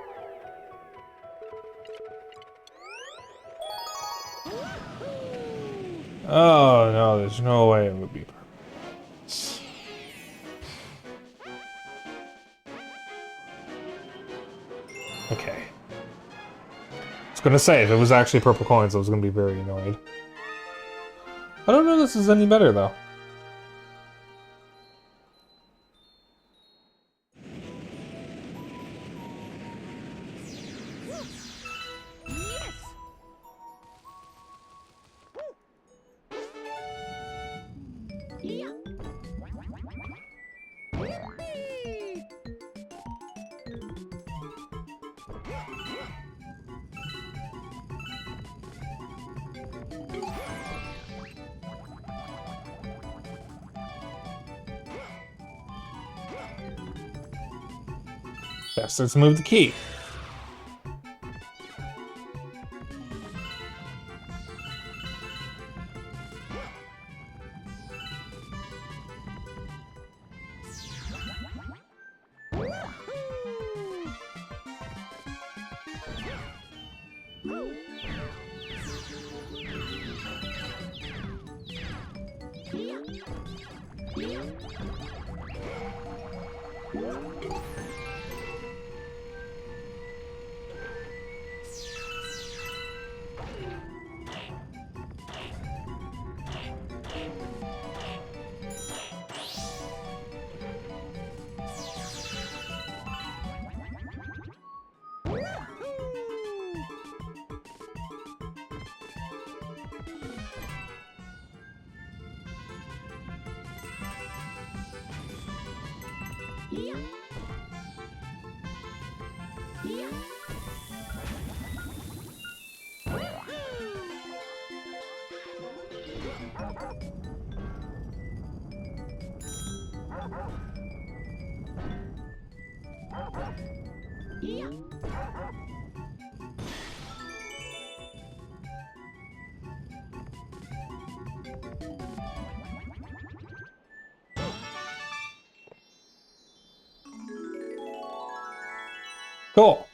Oh no, there's no way it would be purple. Okay. I was gonna say, if it was actually purple coins, I was gonna be very annoyed. I don't know if this is any better, though. Bastards move the key. Cool.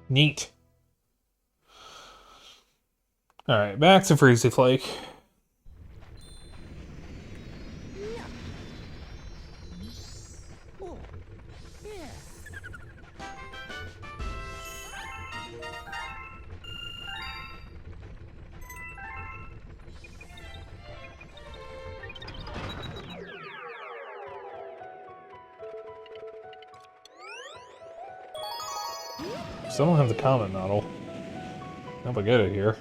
Neat. Alright, back to Freezy Flake. Still don't have the comment model. Hope I get it here.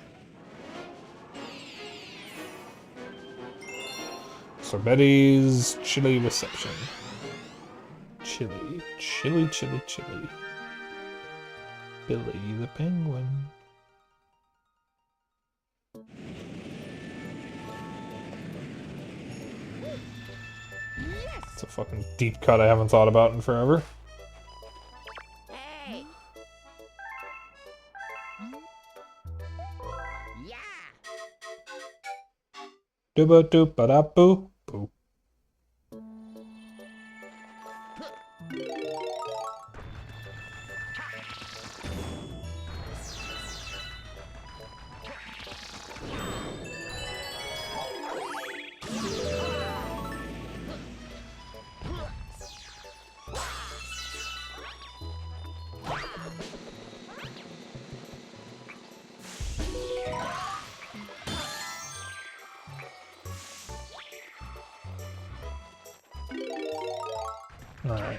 So Betty's chilly reception. Chilly, chilly, chilly, chilly. Billy the Penguin. It's a fucking deep cut I haven't thought about in forever. Dooba doop ba da boo boo. Alright.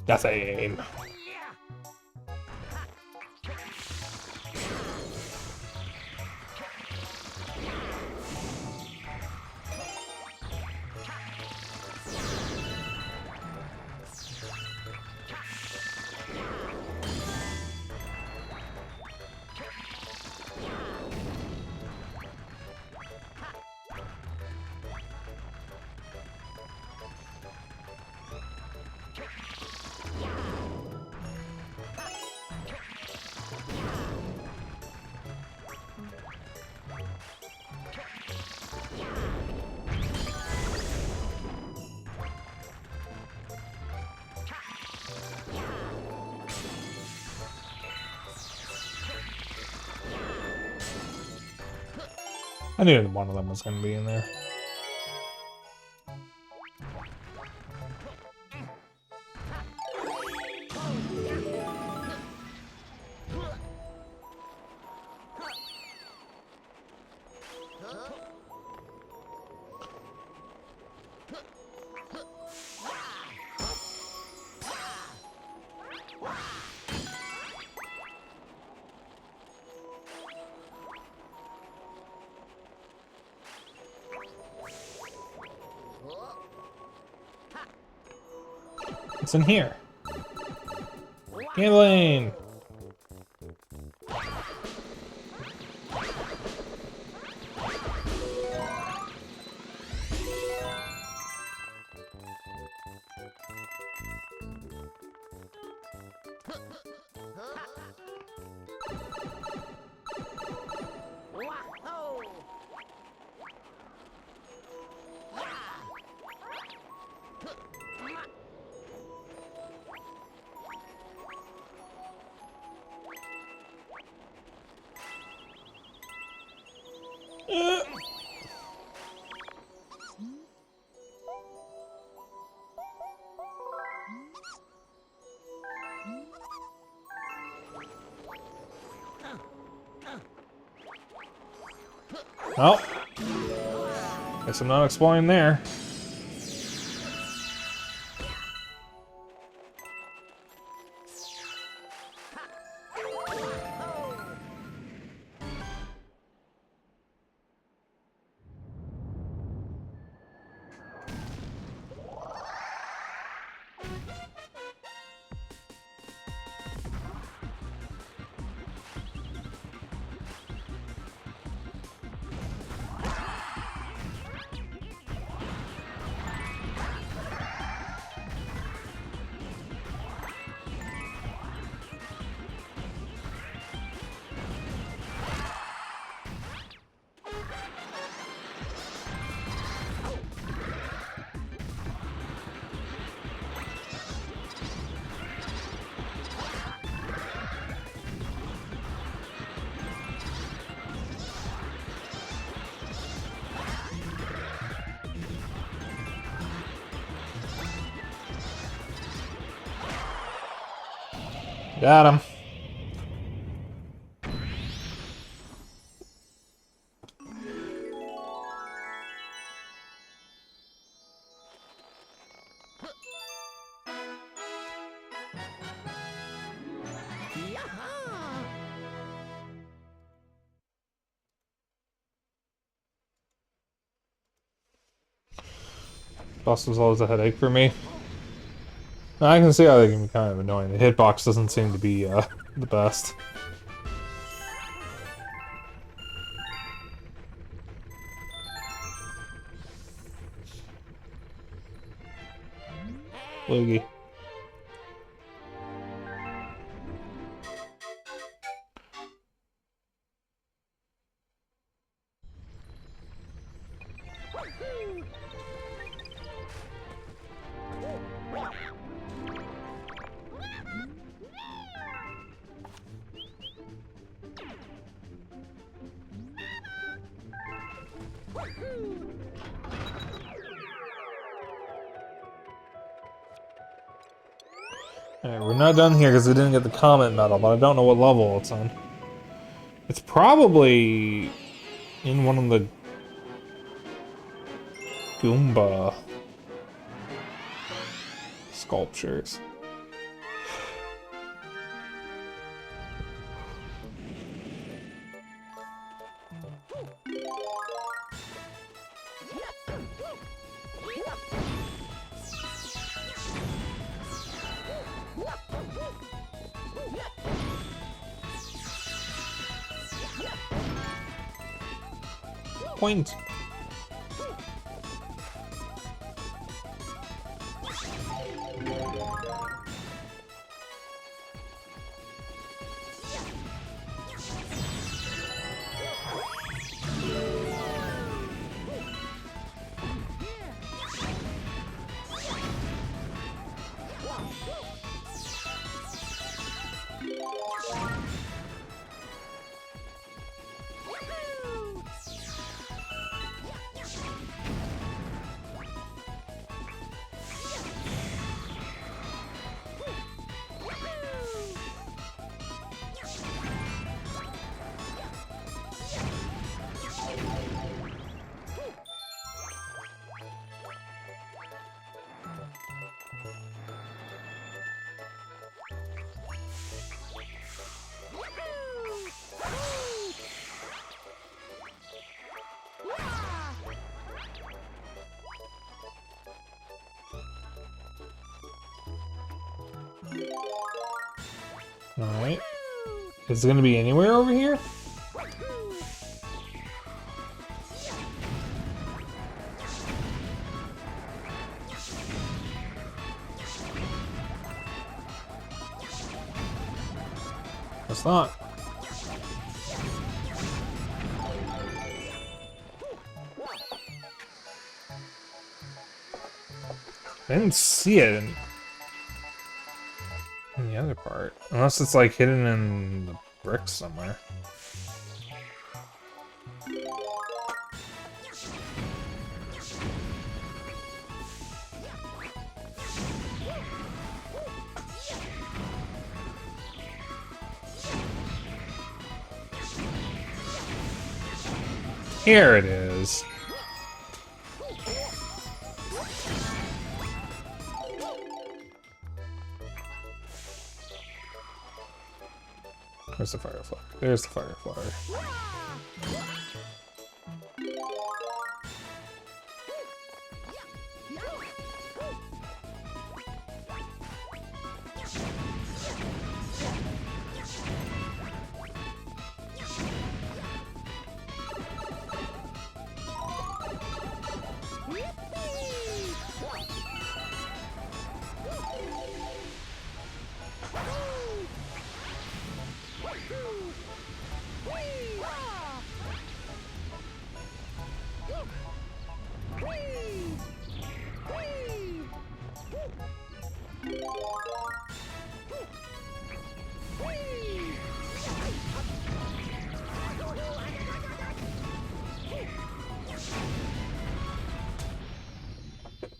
Nothing. I knew one of them was going to be in there. What's in here? Gambling! Oh. Guess I'm not exploring there. Got him. Boss was always a headache for me. I can see how they can be kind of annoying. The hitbox doesn't seem to be the best. Loogie. Alright, we're not done here because we didn't get the Comet Medal, but I don't know what level it's on. It's probably in one of the Goomba sculptures. Point. Alright. Is it gonna be anywhere over here? It's not. I didn't see it in the other part. Unless it's like hidden in the bricks somewhere. Here it is. Where's the firefly? There's the firefly.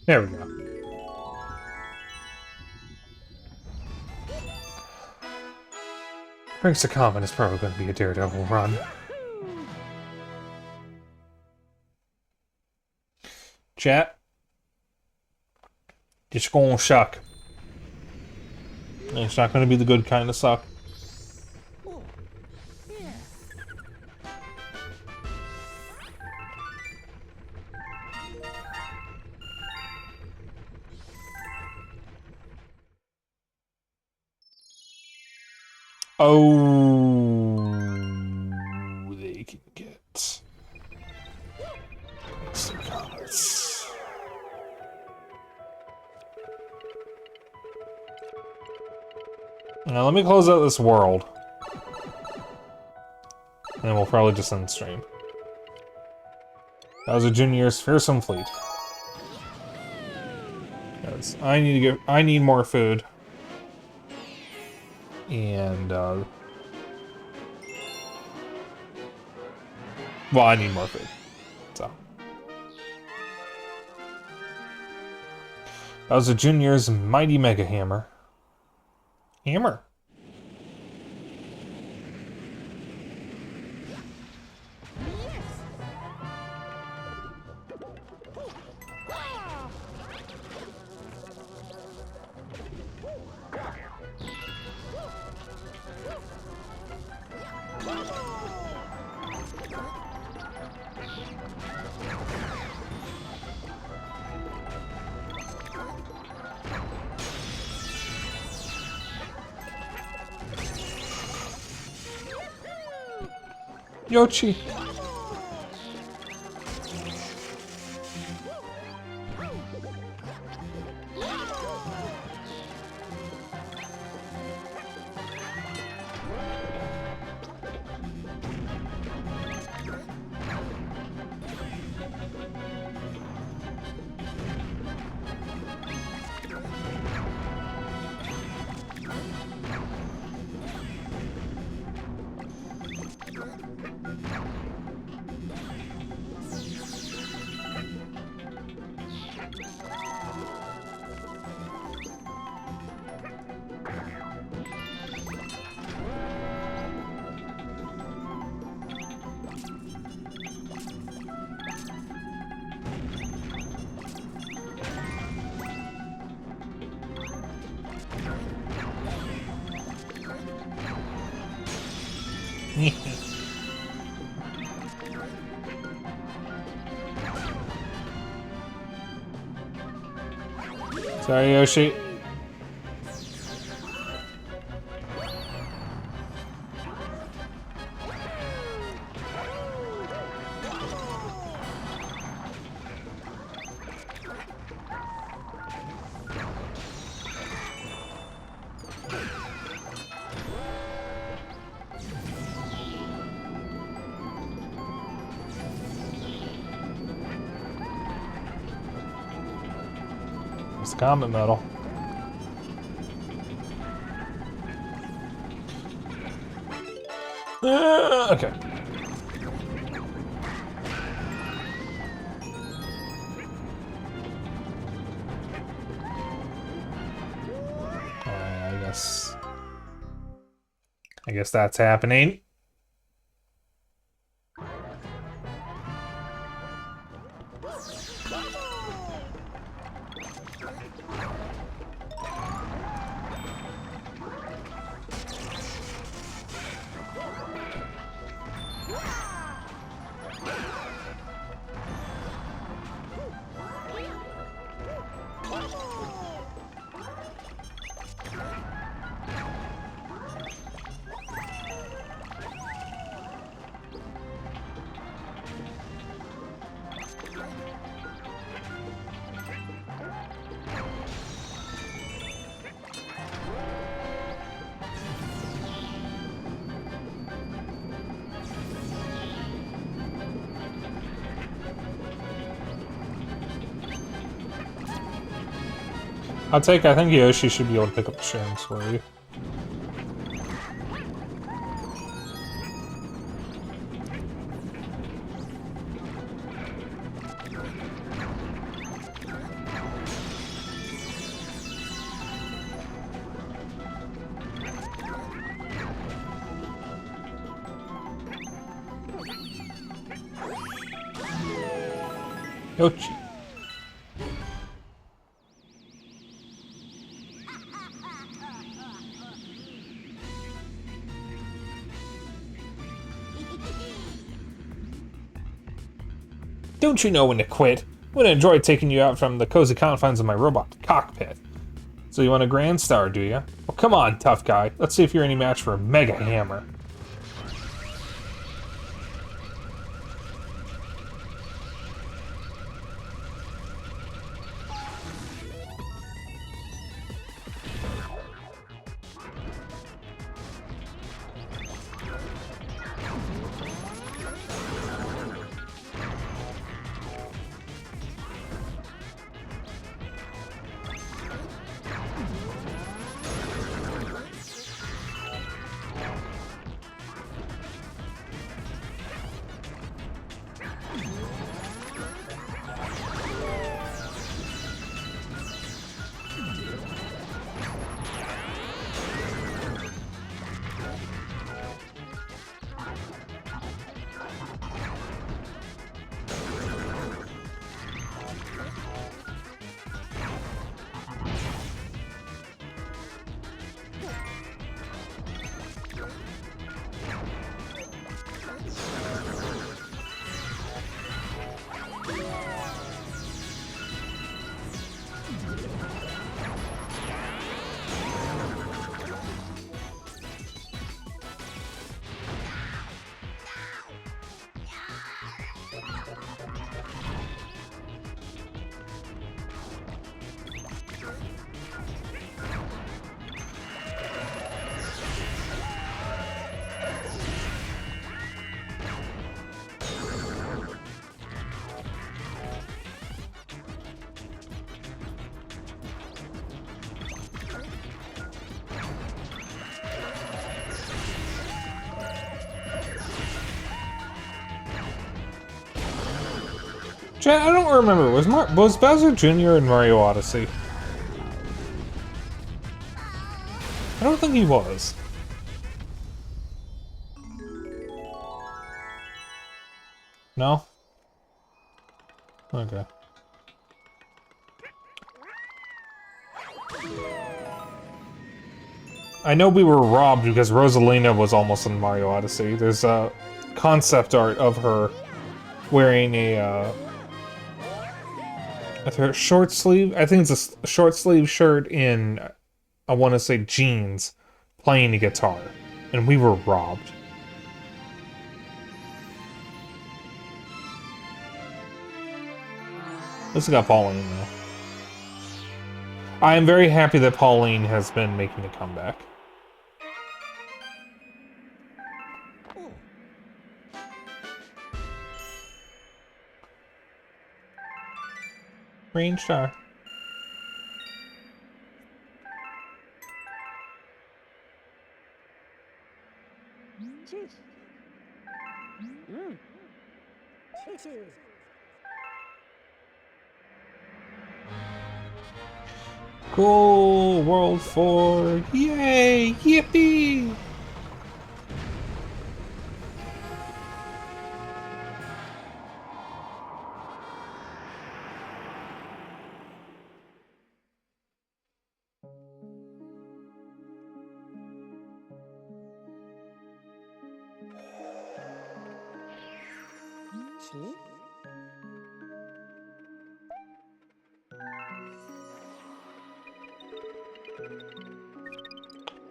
There we go. Drinks to Common is probably going to be a Daredevil run. Chat. Just gonna suck. It's not going to be the good kind of suck. Oh, they can get some comments. Now let me close out this world, and then we'll probably just end stream. Bowser Jr.'s fearsome fleet. Yes, I need more food. And, well, I need more food, so. Bowser Jr.'s Mighty Mega Hammer. Hammer. Yoshi. Sorry, Yoshi. It's the Comet Medal. Okay. I guess that's happening. I think Yoshi should be able to pick up the shrooms for you. Yoshi. Don't you know when to quit? I'm gonna enjoy taking you out from the cozy confines of my robot cockpit. So you want a Grand Star, do you? Well, come on, tough guy. Let's see if you're any match for a Mega Hammer. Chat, I don't remember. Was Bowser Jr. in Mario Odyssey? I don't think he was. No? Okay. I know we were robbed because Rosalina was almost in Mario Odyssey. There's a concept art of her wearing a her short sleeve. I think it's a short sleeve shirt in, I want to say, jeans, playing a guitar, and we were robbed. This got Pauline though. I am very happy that Pauline has been making a comeback. Green star. Cool, World 4, yay, yippee!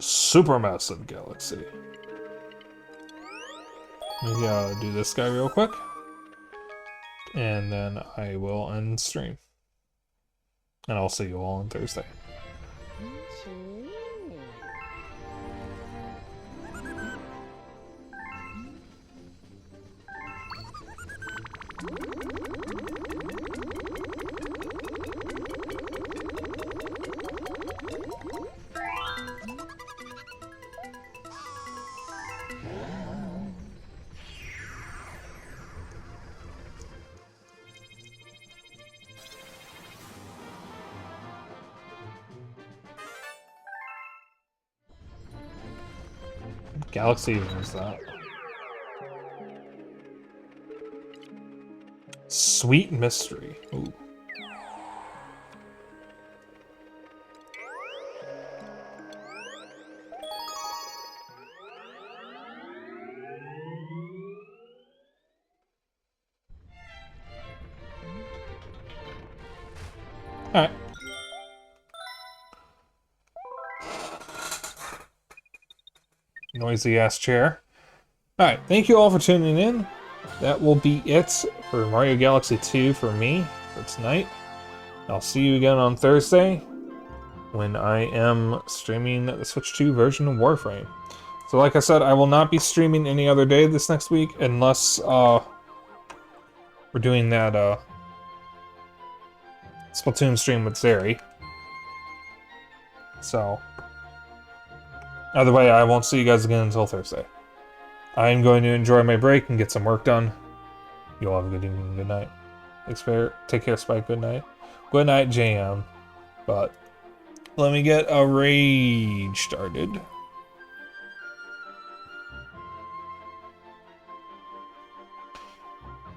Supermassive galaxy. Maybe do this guy real quick, and then I will end stream, and I'll see you all on Thursday. Galaxy is that? Sweet Mystery. Ooh. Alright. Noisy ass chair. Alright, thank you all for tuning in. That will be it for Mario Galaxy 2 for me for tonight. I'll see you again on Thursday when I am streaming the Switch 2 version of Warframe. So like I said, I will not be streaming any other day this next week unless we're doing that Splatoon stream with Zeri. So either way, I won't see you guys again until Thursday. I am going to enjoy my break and get some work done. You all have a good evening and good night. Take care, Spike. Good night. Good night, JM. But let me get a raid started.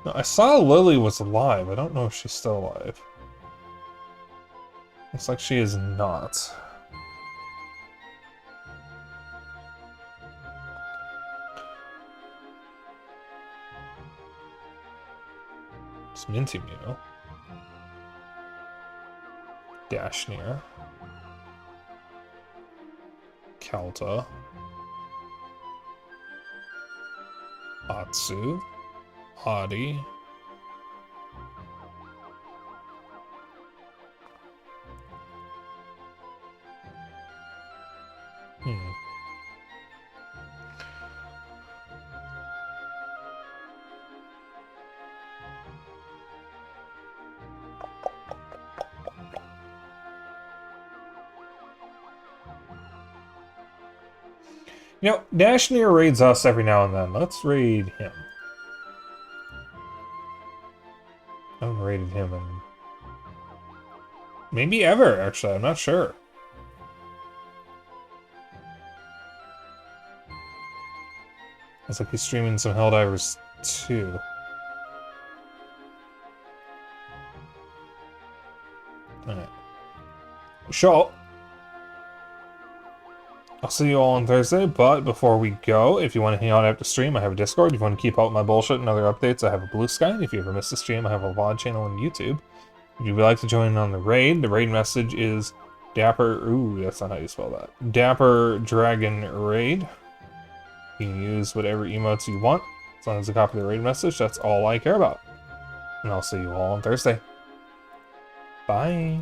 No, I saw Lily was alive. I don't know if she's still alive. Looks like she is not. It's Minty Mew. Dashneer. Kalta. Atsu. Hadi. You know, Dashneer raids us every now and then. Let's raid him. I haven't raided him in... maybe ever, actually. I'm not sure. Looks like he's streaming some Helldivers too. Alright. So, I'll see you all on Thursday, but before we go, if you want to hang out after stream, I have a Discord. If you want to keep up with my bullshit and other updates, I have a Blue Sky. If you ever miss a stream, I have a VOD channel on YouTube. If you would like to join in on the raid message is Dapper... ooh, that's not how you spell that. Dapper Dragon Raid. You can use whatever emotes you want, as long as you copy the raid message. That's all I care about. And I'll see you all on Thursday. Bye.